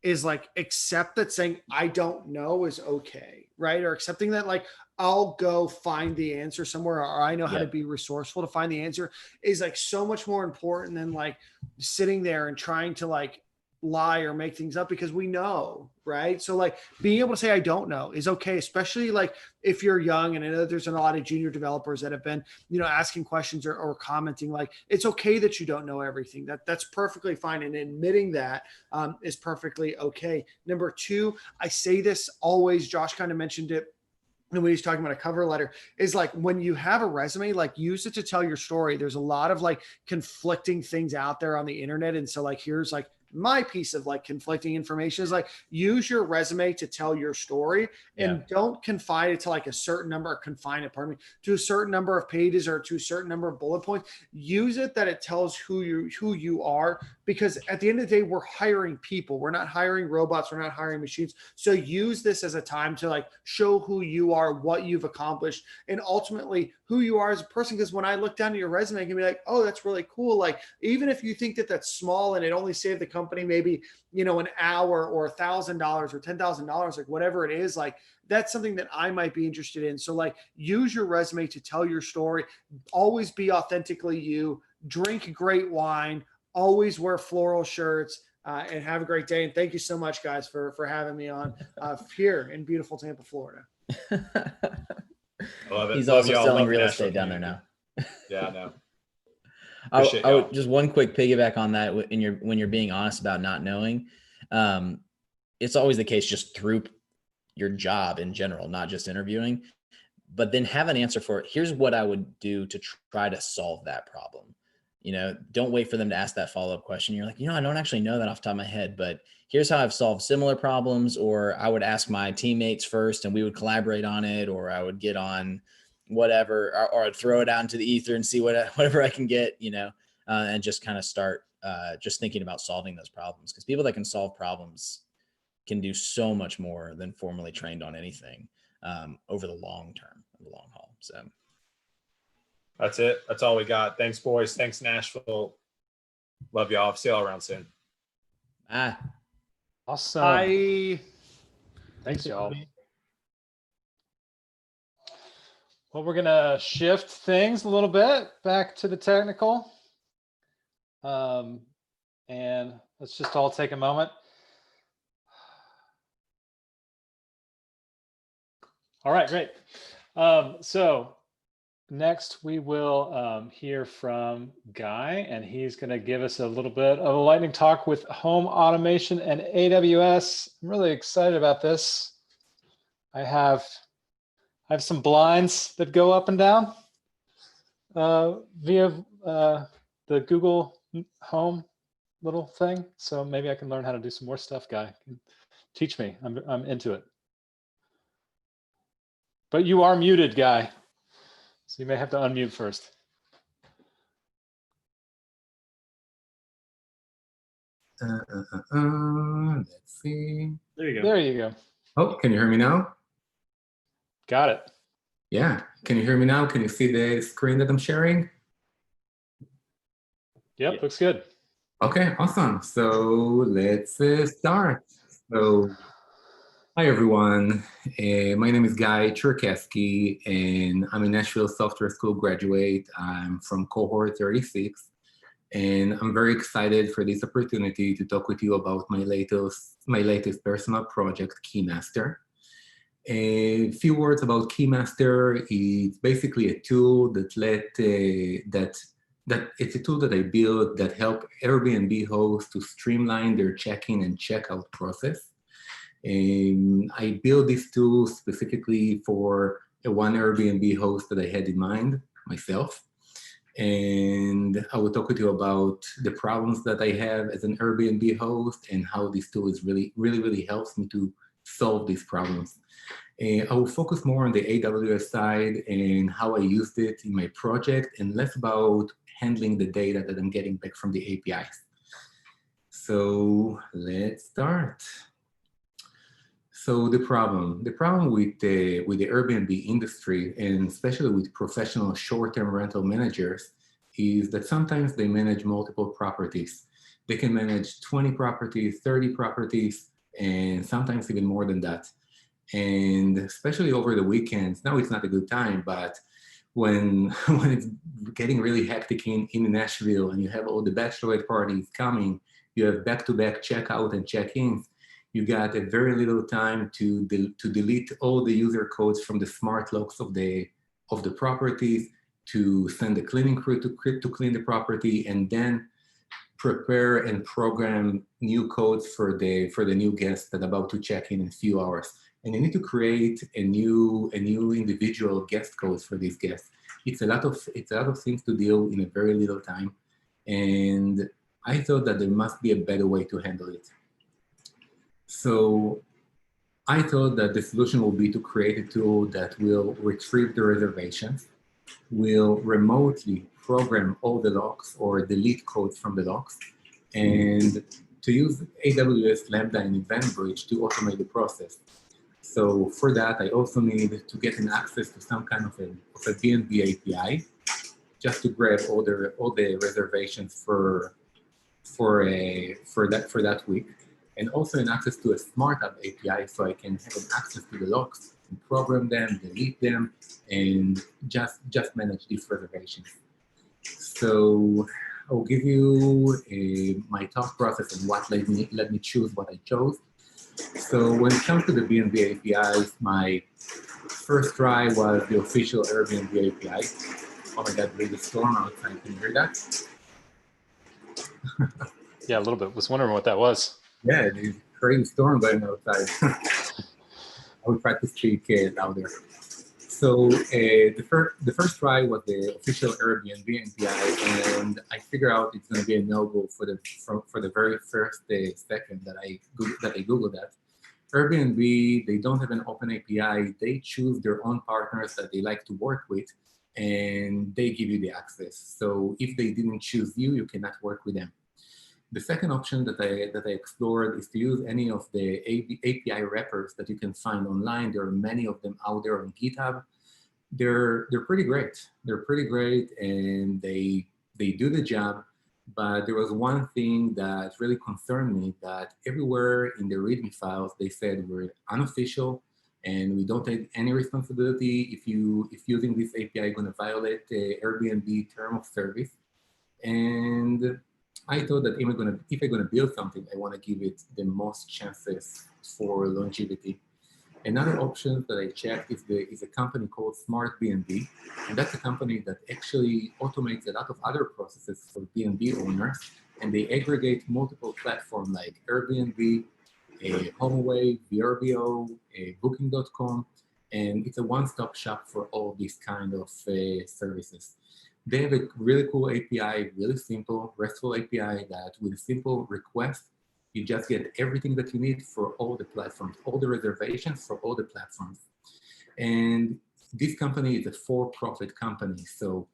is like accept that saying I don't know is okay, right? Or accepting that like I'll go find the answer somewhere, or I know how to be resourceful to find the answer is like so much more important than like sitting there and trying to like lie or make things up, because we know, right? So like being able to say I don't know is okay, especially like if you're young. And I know there's a lot of junior developers that have been asking questions or commenting like it's okay that you don't know everything. That's perfectly fine, and admitting that is perfectly okay. Number two, I say this always, Josh kind of mentioned it and when he's talking about a cover letter, is like when you have a resume, like use it to tell your story. There's a lot of like conflicting things out there on the internet, and so like here's like my piece of like conflicting information is like use your resume to tell your story, and don't confine it to like a certain number, or confine it, pardon me, to a certain number of pages or to a certain number of bullet points. Use it that it tells who you are, because at the end of the day, we're hiring people. We're not hiring robots. We're not hiring machines. So use this as a time to like show who you are, what you've accomplished, and ultimately who you are as a person. Because when I look down at your resume, I can be like, oh, that's really cool. Like, even if you think that that's small and it only saved the company maybe, an hour or $1,000 or $10,000, like whatever it is, like that's something that I might be interested in. So like use your resume to tell your story. Always be authentically you. Drink great wine. Always wear floral shirts, and have a great day. And thank you so much, guys, for having me on here in beautiful Tampa, Florida. Love it. He's Love also y'all. selling Love real Nashville estate down there community. now. Yeah, I know. I Appreciate y'all. would just one quick piggyback on that. When you're being honest about not knowing, it's always the case just through your job in general, not just interviewing, but then have an answer for it. Here's what I would do to try to solve that problem. Don't wait for them to ask that follow-up question. You're like, I don't actually know that off the top of my head, but here's how I've solved similar problems. Or I would ask my teammates first and we would collaborate on it, or I would get on whatever, or I'd throw it out into the ether and see whatever I can get, and just kind of start just thinking about solving those problems. Because people that can solve problems can do so much more than formally trained on anything over the long term, the long haul. So that's it. That's all we got. Thanks, boys. Thanks, Nashville. Love y'all. See y'all around soon. Awesome. Bye. Thanks, y'all. Well, we're going to shift things a little bit back to the technical. And let's just all take a moment. All right, great. So next we will hear from Guy, and he's going to give us a little bit of a lightning talk with home automation and AWS. I'm really excited about this. I have some blinds that go up and down via the Google Home little thing. So maybe I can learn how to do some more stuff, Guy. Teach me. I'm into it. But you are muted, Guy. So you may have to unmute first. Let's see. There you go. There you go. Oh, can you hear me now? Got it. Yeah. Can you hear me now? Can you see the screen that I'm sharing? Yep, looks good. Okay, awesome. So let's start. So Hi, everyone. My name is Guy Cherkesky, and I'm a Nashville Software School graduate. I'm from cohort 36, and I'm very excited for this opportunity to talk with you about my latest personal project, Keymaster. A few words about Keymaster. It's basically a tool that it's a tool that I built that help Airbnb hosts to streamline their check-in and check-out process. I built this tool specifically for one Airbnb host that I had in mind, myself. And I will talk with you about the problems that I have as an Airbnb host and how this tool is really helps me to solve these problems. I will focus more on the AWS side and how I used it in my project, and less about handling the data that I'm getting back from the APIs. So let's start. So the problem with the Airbnb industry, and especially with professional short-term rental managers, is that sometimes they manage multiple properties. They can manage 20 properties, 30 properties, and sometimes even more than that. And especially over the weekends, now it's not a good time, but when it's getting really hectic in Nashville and you have all the bachelorette parties coming, you have back-to-back checkout and check-ins, you got a very little time to delete all the user codes from the smart locks of the properties, to send a cleaning crew to clean the property, and then prepare and program new codes for the new guests that are about to check in a few hours. And you need to create a new individual guest codes for these guests. It's a lot of things to deal in a very little time, and I thought that there must be a better way to handle it. So I thought that the solution will be to create a tool that will retrieve the reservations, will remotely program all the locks or delete codes from the locks, and to use AWS Lambda and EventBridge to automate the process. So for that, I also need to get an access to some kind of a B&B API, just to grab all the reservations for that week, and also an access to a Smart App API, so I can have an access to the locks and program them, delete them, and just manage these reservations. So I'll give you my thought process and what led me choose what I chose. So when it comes to the B&B APIs, my first try was the official Airbnb API. Oh my God, there's a storm outside. Can you hear that? Yeah, a little bit. Was wondering what that was. Yeah, there's a crazy storm going outside. I will try to speak louder. So the first try was the official Airbnb API, and I figured out it's going to be a no-go for the very first second that I Googled that. Airbnb, they don't have an open API. They choose their own partners that they like to work with, and they give you the access. So if they didn't choose you, you cannot work with them. The second option that I explored is to use any of the API wrappers that you can find online. There are many of them out there on GitHub. They're pretty great. They're pretty great, and they do the job. But there was one thing that really concerned me, that everywhere in the README files they said we're unofficial and we don't take any responsibility if using this API going to violate the Airbnb term of service. And I thought that if I'm gonna build something, I want to give it the most chances for longevity. Another option that I checked is a company called Smart B&B, and that's a company that actually automates a lot of other processes for B&B owners, and they aggregate multiple platforms like Airbnb, HomeAway, VRBO, Booking.com, and it's a one-stop shop for all these kind of services. They have a really cool API, really simple, RESTful API that with a simple request, you just get everything that you need for all the platforms, all the reservations for all the platforms. And this company is a for-profit company. So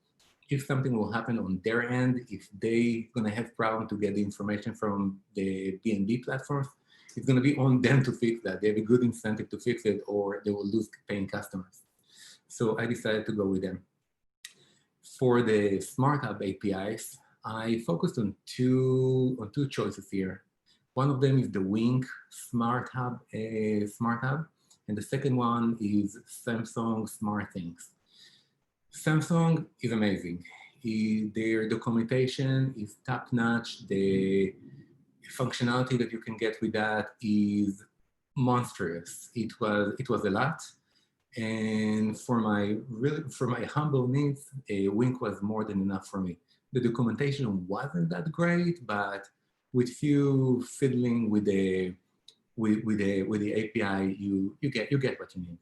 if something will happen on their end, if they're gonna have problem to get the information from the B&B platforms, it's gonna be on them to fix that. They have a good incentive to fix it, or they will lose paying customers. So I decided to go with them. For the Smart App APIs, I focused on two choices here. One of them is the Wink Smart Hub, and the second one is Samsung SmartThings. Samsung is amazing. Their documentation is top-notch. The functionality that you can get with that is monstrous. It was a lot, and for my humble needs, Wink was more than enough for me. The documentation wasn't that great, but with few fiddling with the API, you get what you need.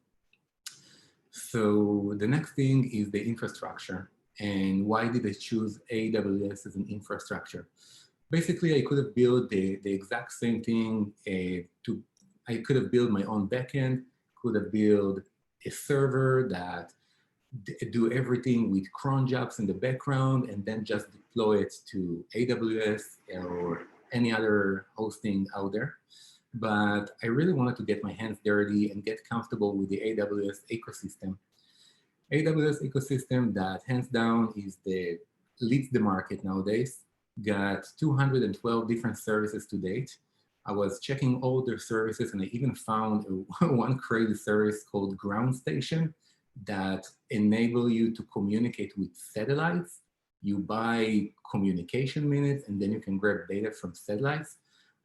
So the next thing is the infrastructure. And why did I choose AWS as an infrastructure? Basically, I could have built the exact same thing. I could have built my own backend, could have built a server that do everything with cron jobs in the background, and then just deploy it to AWS or any other hosting out there. But I really wanted to get my hands dirty and get comfortable with the AWS ecosystem. AWS ecosystem that hands down leads the market nowadays. Got 212 different services to date. I was checking all their services, and I even found one crazy service called Ground Station that enable you to communicate with satellites. You buy communication minutes, and then you can grab data from satellites.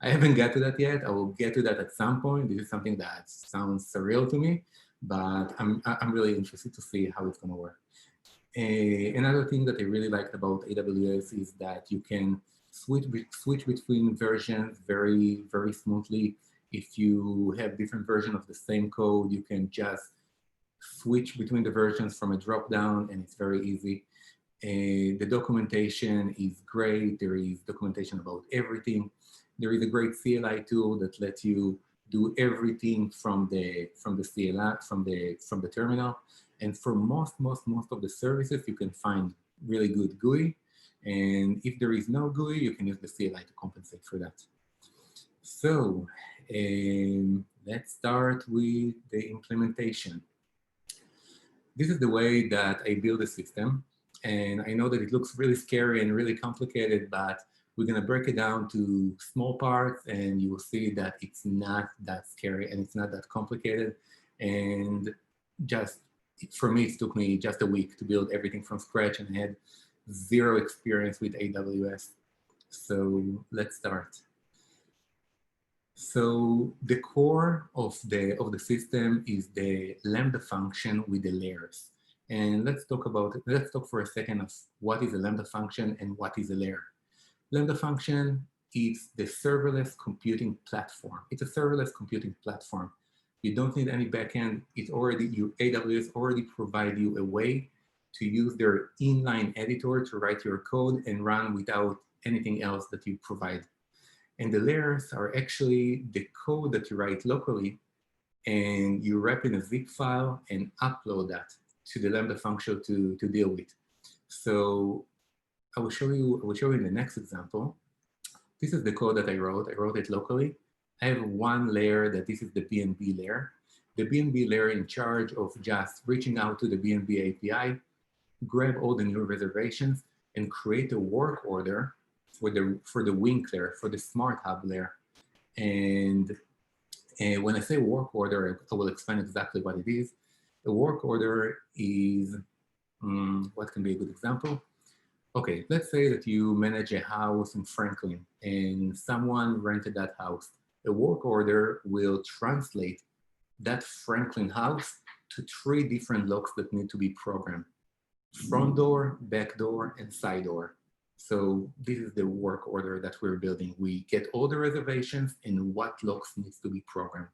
I haven't got to that yet. I will get to that at some point. This is something that sounds surreal to me, but I'm really interested to see how it's going to work. Another thing that I really liked about AWS is that you can switch between versions very, very smoothly. If you have different versions of the same code, you can just switch between the versions from a drop-down, and it's very easy. The documentation is great. There is documentation about everything. There is a great CLI tool that lets you do everything from the CLI, from the terminal. And for most of the services, you can find really good GUI. And if there is no GUI, you can use the CLI to compensate for that. So let's start with the implementation. This is the way that I build a system. And I know that it looks really scary and really complicated, but we're going to break it down to small parts, and you will see that it's not that scary and it's not that complicated. And just for me, it took me just a week to build everything from scratch, and I had zero experience with AWS. So let's start. So the core of the system is the Lambda function with the layers. And let's talk for a second of what is a Lambda function and what is a layer. Lambda function is the serverless computing platform. It's a serverless computing platform. You don't need any backend. AWS already provide you a way to use their inline editor to write your code and run without anything else that you provide. And the layers are actually the code that you write locally, and you wrap in a zip file and upload that to the Lambda function to deal with. So I will show you in the next example. This is the code that I wrote. I wrote it locally. I have one layer that this is the BNB layer. The BNB layer in charge of just reaching out to the BNB API, grab all the new reservations, and create a work order for the Wink layer, for the Smart Hub layer. And when I say work order, I will explain exactly what it is. A work order is, what can be a good example? Okay, let's say that you manage a house in Franklin and someone rented that house. A work order will translate that Franklin house to 3 different locks that need to be programmed: front door, back door, and side door. So this is the work order that we're building. We get all the reservations and what locks needs to be programmed.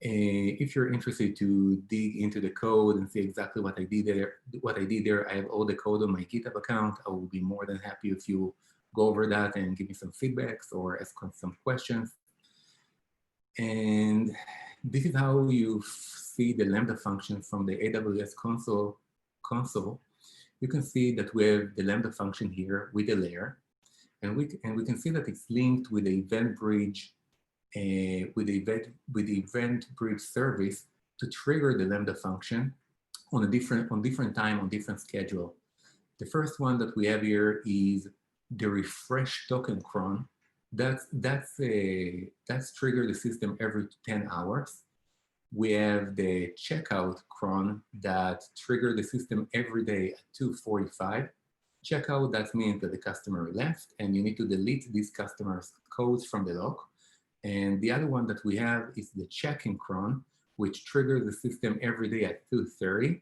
If you're interested to dig into the code and see exactly what I did there, I have all the code on my GitHub account. I will be more than happy if you go over that and give me some feedbacks or ask some questions. And this is how you see the Lambda function from the AWS console. You can see that we have the Lambda function here with a layer, and we can see that it's linked with the event bridge, with the event bridge service to trigger the Lambda function on different time, on different schedule. The first one that we have here is the refresh token cron That's trigger the system every 10 hours. We have the checkout cron that trigger the system every day at 2:45. Checkout, that means that the customer left and you need to delete these customers' codes from the log. And the other one that we have is the check-in cron, which triggers the system every day at 2:30.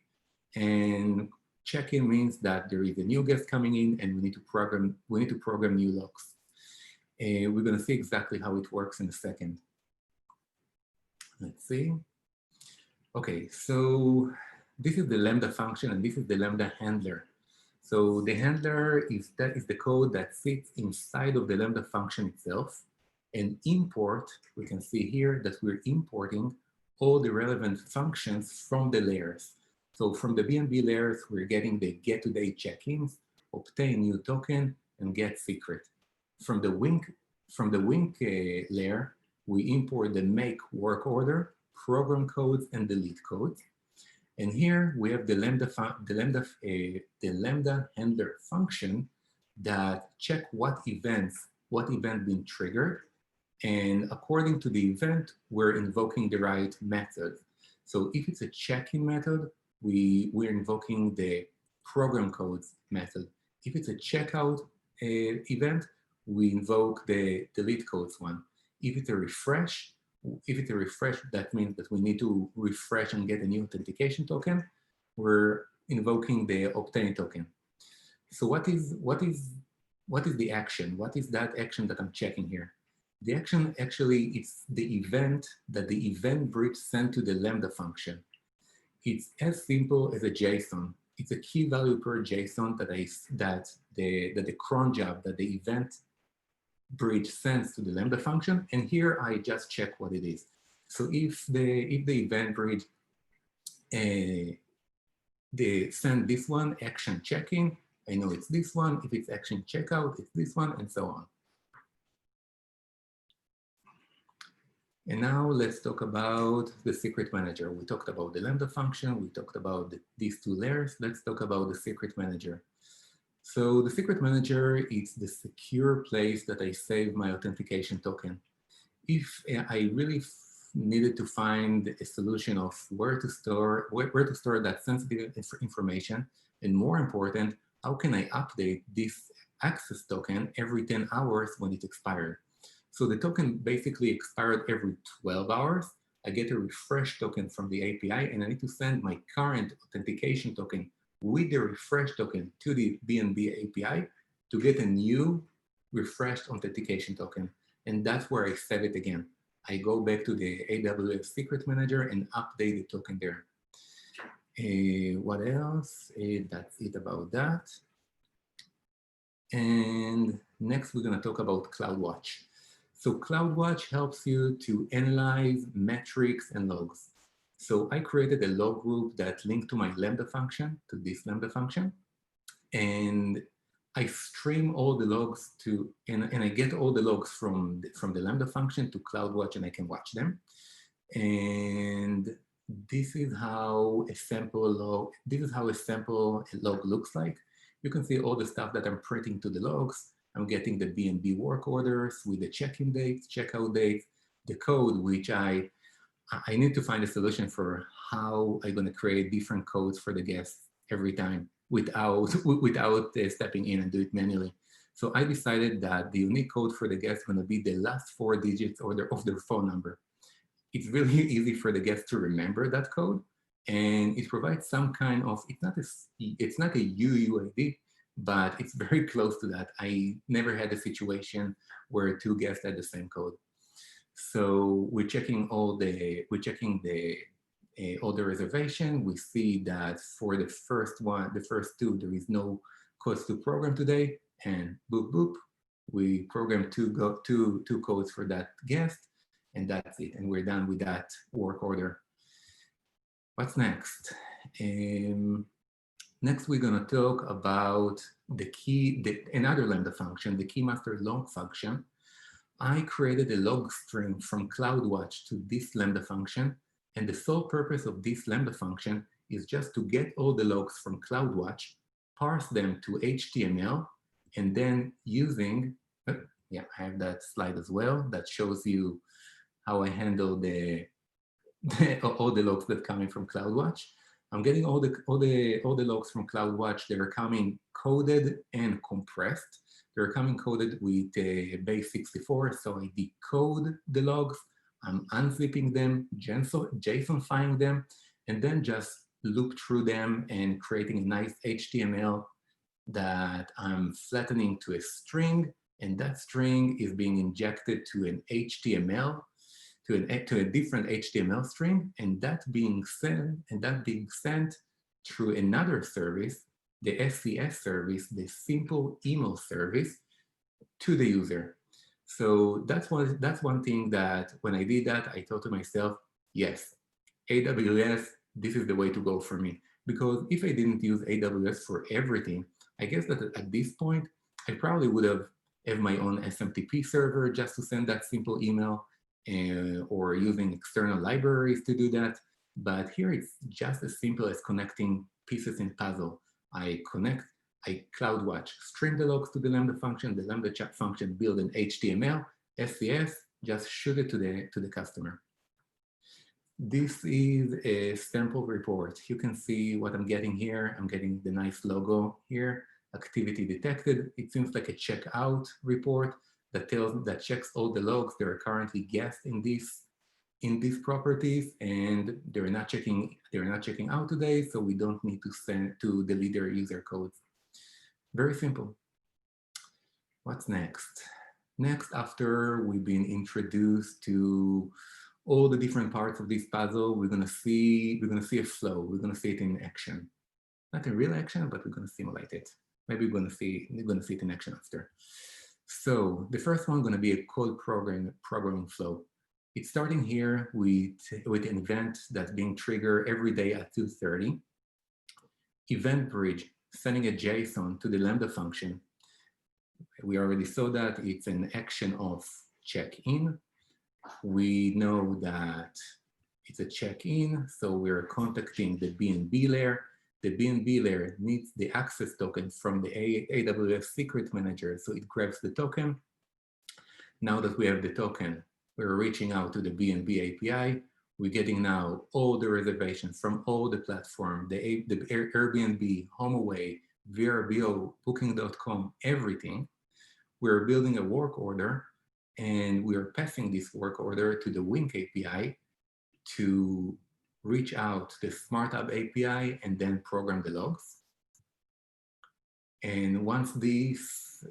And check-in means that there is a new guest coming in and we need to program new logs. We're going to see exactly how it works in a second. Let's see. Okay, so this is the Lambda function and this is the Lambda handler. So the handler is the code that sits inside of the Lambda function itself. And import, we can see here that we're importing all the relevant functions from the layers. So from the BNB layers, we're getting the get today check-ins, obtain new token, and get secret. From the Wink layer, we import the make work order, program codes, and delete codes. And here we have the Lambda handler function that check what event being triggered. And according to the event, we're invoking the right method. So if it's a check-in method, we're invoking the program codes method. If it's a checkout event, we invoke the delete codes one. If it's a refresh, that means that we need to refresh and get a new authentication token. We're invoking the obtain token. So what is the action? What is that action that I'm checking here? The action actually is the event that the event bridge sent to the Lambda function. It's as simple as a JSON. It's a key value per JSON that the cron job that the event bridge sends to the Lambda function. And here I just check what it is. So if the event bridge they send this one, action checking, I know it's this one. If it's action checkout, it's this one, and so on. And now let's talk about the secret manager. We talked about the Lambda function. We talked about these two layers. Let's talk about the secret manager. So the secret manager is the secure place that I save my authentication token. If I really needed to find a solution of where to store that sensitive information, and more important, how can I update this access token every 10 hours when it expired? So the token basically expired every 12 hours. I get a refresh token from the API, and I need to send my current authentication token with the refresh token to the BNB API to get a new refreshed authentication token. And that's where I save it again. I go back to the AWS secret manager and update the token there. What else? That's it about that. And next, we're going to talk about CloudWatch. So CloudWatch helps you to analyze metrics and logs. So I created a log group that linked to my Lambda function, to this Lambda function. And I stream all the logs to, and I get all the logs from the Lambda function to CloudWatch, and I can watch them. And this is how a sample log looks like. You can see all the stuff that I'm printing to the logs. I'm getting the BNB work orders with the check-in dates, checkout dates, the code, which I need to find a solution for how I'm going to create different codes for the guests every time without stepping in and do it manually. So I decided that the unique code for the guest is going to be the last 4 digits of their phone number. It's really easy for the guest to remember that code, and it provides some kind of, it's not a UUID, but it's very close to that. I never had a situation where 2 guests had the same code. So we're checking all the reservation. We see that for the first 2, there is no codes to program today, and boop boop, we program 2 codes for that guest, and that's it. And we're done with that work order. What's next? Next, we're going to talk about another Lambda function, the keymaster log function. I created a log string from CloudWatch to this Lambda function, and the sole purpose of this Lambda function is just to get all the logs from CloudWatch, parse them to HTML, and then using, Yeah, I have that slide as well. That shows you how I handle all the logs that coming from CloudWatch. I'm getting all the logs from CloudWatch. They're coming coded and compressed. They're coming coded with base 64. So I decode the logs. I'm unzipping them, JSONifying them, and then just loop through them and creating a nice HTML that I'm flattening to a string, and that string is being injected to an HTML, to a different HTML string, and that being sent through another service, the SES service, the simple email service, to the user. So that's one thing that when I did that, I thought to myself, yes, AWS, this is the way to go for me. Because if I didn't use AWS for everything, I guess that at this point, I probably would have my own SMTP server just to send that simple email, or using external libraries to do that. But here it's just as simple as connecting pieces in puzzle. I CloudWatch, stream the logs to the Lambda function, the Lambda chat function build an HTML, SES, just shoot it to the customer. This is a sample report. You can see what I'm getting here. I'm getting the nice logo here, activity detected. It seems like a checkout report that checks all the logs that are currently guessed in these properties, and they're not checking out today, so we don't need to delete their user codes. Very simple. What's next? Next, after we've been introduced to all the different parts of this puzzle, we're gonna see a flow. We're gonna see it in action. Not in real action, but we're gonna simulate it. Maybe we're gonna see it in action after. So the first one is gonna be a code programming flow. It's starting here with an event that's being triggered every day at 2:30. Event bridge, sending a JSON to the Lambda function. We already saw that it's an action of check-in. We know that it's a check-in, so we're contacting the BNB layer. The BNB layer needs the access token from the AWS secret manager, so it grabs the token. Now that we have the token, we're reaching out to the BNB API. We're getting now all the reservations from all the platform, the Airbnb, HomeAway, VRBO, Booking.com, everything. We're building a work order, and we're passing this work order to the Wink API to reach out to the Smart Hub API and then program the logs. And once this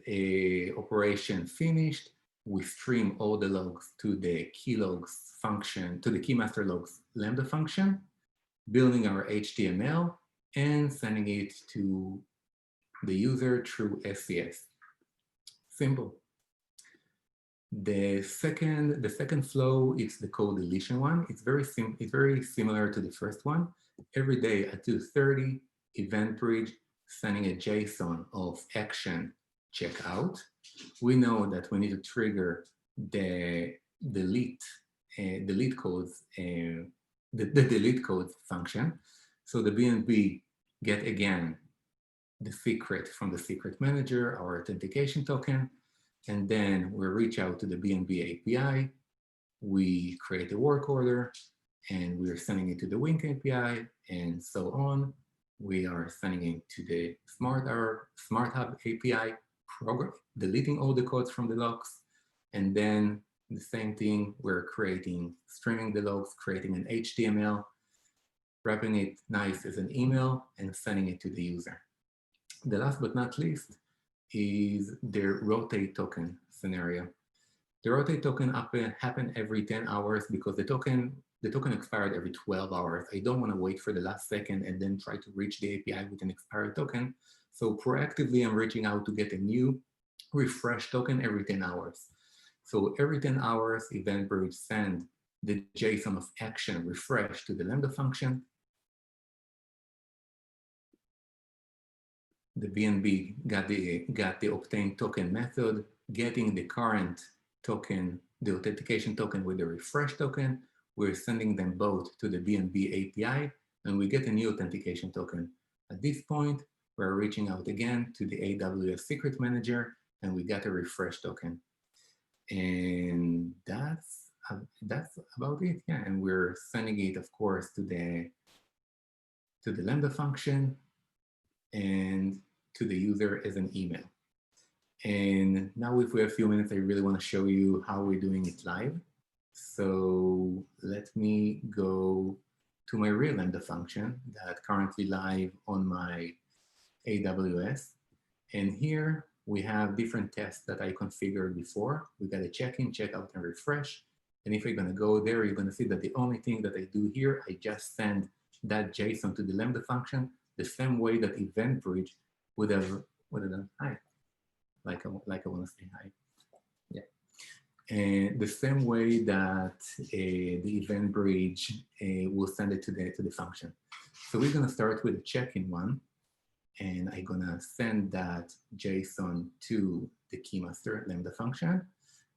operation finished, we stream all the logs to the key logs function, to the key master logs Lambda function, building our HTML and sending it to the user through SES. Simple. The second flow is the code deletion one. It's very similar to the first one. Every day at 2:30, event bridge, sending a JSON of action checkout. We know that we need to trigger the delete codes, the delete codes function. So the BNB get again the secret from the secret manager, our authentication token, and then we reach out to the BNB API. We create a work order, and we're sending it to the Wink API, and so on. We are sending it to the Smart Hub API, deleting all the codes from the logs, and then the same thing, we're streaming the logs, creating an HTML, wrapping it nice as an email, and sending it to the user. The last but not least is the rotate token scenario. The rotate token happen every 10 hours because the token expired every 12 hours. I don't want to wait for the last second and then try to reach the API with an expired token. So proactively, I'm reaching out to get a new refresh token every 10 hours. So every 10 hours, event bridge send the JSON of action refresh to the Lambda function. The BNB got the obtain token method, getting the current token, the authentication token with the refresh token. We're sending them both to the BNB API, and we get a new authentication token. At this point, we're reaching out again to the AWS secret manager, and we got a refresh token. And that's about it. Yeah, and we're sending it, of course, to the Lambda function and to the user as an email. And now if we have a few minutes, I really want to show you how we're doing it live. So let me go to my real Lambda function that's currently live on my AWS. And here we have different tests that I configured before. We got a check-in, check-out, and refresh. And if you're going to go there, you're going to see that the only thing that I do here, I just send that JSON to the Lambda function the same way that EventBridge would have done. Hi, like I want to say hi. Yeah, and the same way that the EventBridge will send it to the function. So we're going to start with a check-in one. And I'm gonna send that JSON to the keymaster Lambda function.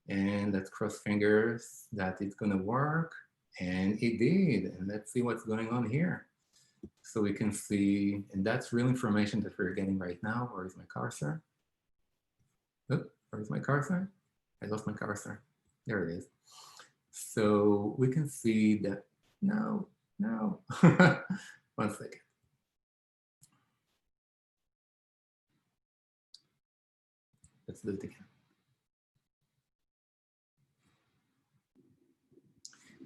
And let's cross fingers that it's gonna work. And it did. And let's see what's going on here. So we can see, and that's real information that we're getting right now. Where is my cursor? Oop, where is my cursor? I lost my cursor. There it is. So we can see that, no. 1 second. Let's do it again.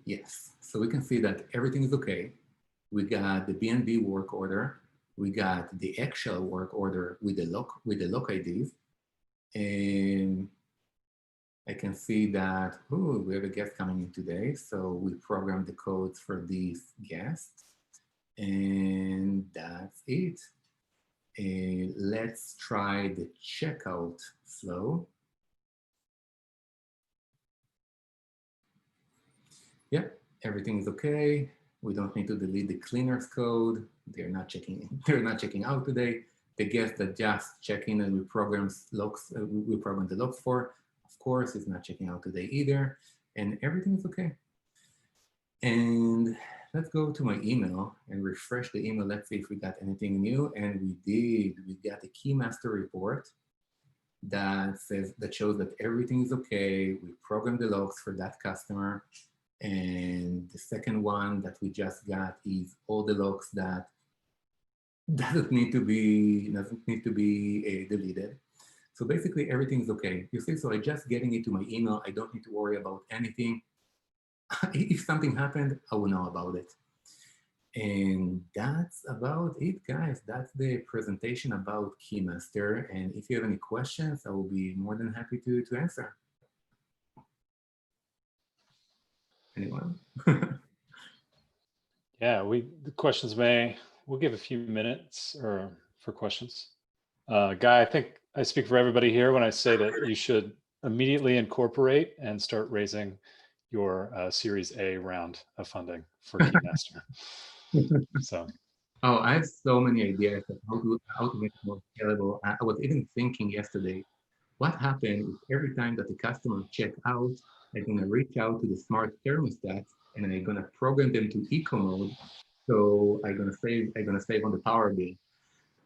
Yes, so we can see that everything is okay. We got the BNB work order. We got the actual work order with the lock IDs. And I can see that, oh, we have a guest coming in today. So we programmed the codes for these guests. And that's it. Let's try the checkout flow. Yeah, everything is okay. We don't need to delete the cleaners code. They're not checking out today. The guest that just check in and we programmed the logs for, of course, is not checking out today either. And everything is okay. And let's go to my email and refresh the email. Let's see if we got anything new. And we did. We got a keymaster report that shows that everything is okay. We programmed the logs for that customer. And the second one that we just got is all the logs that doesn't need to be deleted. So basically everything is okay. You see, so I just getting it to my email. I don't need to worry about anything. If something happened, I will know about it. And that's about it, guys. That's the presentation about Keymaster. And if you have any questions, I will be more than happy to answer. Anyone? Yeah, the questions we'll give a few minutes for questions. Guy, I think I speak for everybody here when I say that you should immediately incorporate and start raising your Series A round of funding for Keymaster. So. Oh, I have so many ideas of how to make it more scalable. I was even thinking yesterday, what happened if every time that the customer check out, I'm gonna reach out to the smart thermostat and I'm gonna program them to eco mode. So I'm gonna save on the power bill.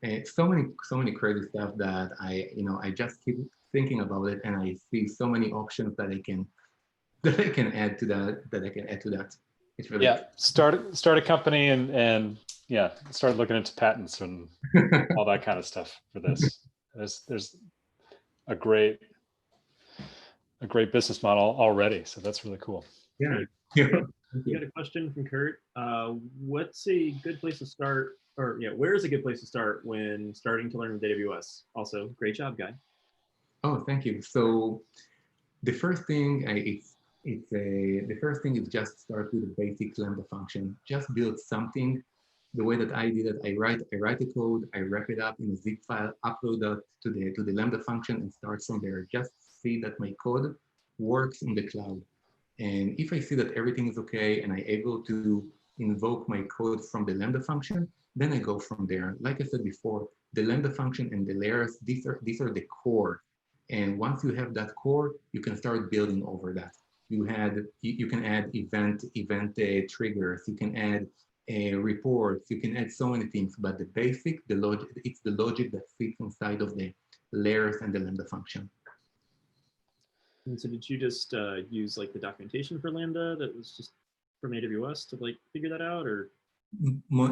And so many crazy stuff that I just keep thinking about it, and I see so many options that I can add to that. It's really start a company and yeah, start looking into patents and all that kind of stuff for this. There's a great business model already, so that's really cool. Yeah. We got a question from Kurt. What's a good place to start, or where is a good place to start when starting to learn with AWS? Also, great job, Guy. Oh, thank you. So the first thing is just start with a basic Lambda function. Just build something the way that I did it. I write the code, I wrap it up in a zip file, upload that to the Lambda function, and start from there. Just see that my code works in the cloud. And if I see that everything is okay and I'm able to invoke my code from the Lambda function, then I go from there. Like I said before, the Lambda function and the layers, these are the core. And once you have that core, you can start building over that. You can add event triggers. You can add reports. You can add so many things. But the basic, it's the logic that sits inside of the layers and the Lambda function. And so did you just use like the documentation for Lambda that was just from AWS to like figure that out, or?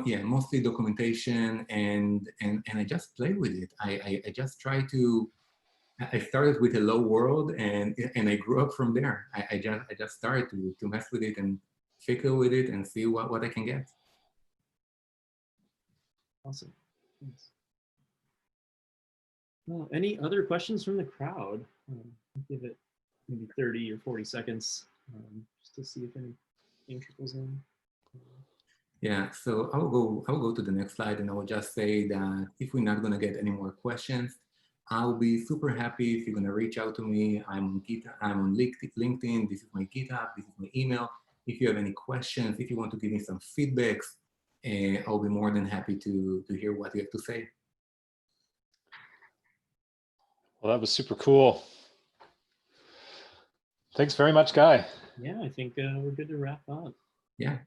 Yeah, mostly documentation, and I just play with it. I just try to. I started with Hello World, and I grew up from there. I just started to mess with it and fickle with it and see what I can get. Awesome. Thanks. Well, any other questions from the crowd? I'll give it maybe 30 or 40 seconds just to see if anything trickles in. Yeah, so I'll go to the next slide, and I will just say that if we're not going to get any more questions, I'll be super happy if you're going to reach out to me. I'm on GitHub, I'm on LinkedIn. This is my GitHub. This is my email. If you have any questions, if you want to give me some feedbacks, I'll be more than happy to hear what you have to say. Well, that was super cool. Thanks very much, Guy. Yeah, I think we're good to wrap up. Yeah,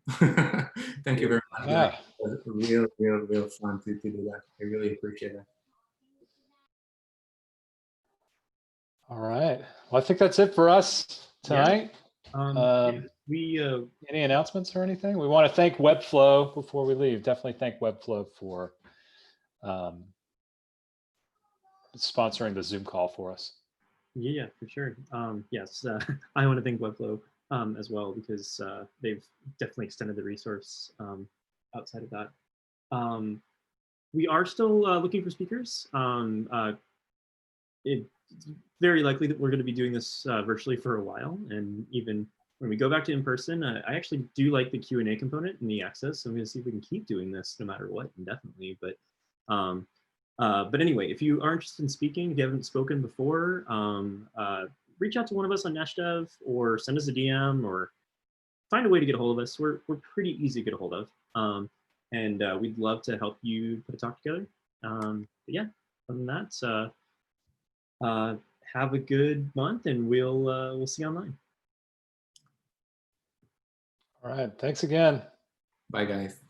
thank you very much. Yeah. Guys. It was real fun to do that. I really appreciate it. All right. Well, I think that's it for us tonight. Yeah. Any announcements or anything? We want to thank Webflow before we leave. Definitely thank Webflow for sponsoring the Zoom call for us. Yeah, for sure. Yes, I want to thank Webflow as well, because they've definitely extended the resource outside of that. We are still looking for speakers. It's very likely that we're going to be doing this virtually for a while, and even when we go back to in-person, I actually do like the Q&A component in the access, so I'm going to see if we can keep doing this no matter what, indefinitely. But anyway, if you are interested in speaking, if you haven't spoken before, reach out to one of us on NashDev, or send us a DM, or find a way to get a hold of us. We're pretty easy to get a hold of, and we'd love to help you put a talk together. But yeah, other than that, have a good month, and we'll see you online. All right. Thanks again. Bye, guys.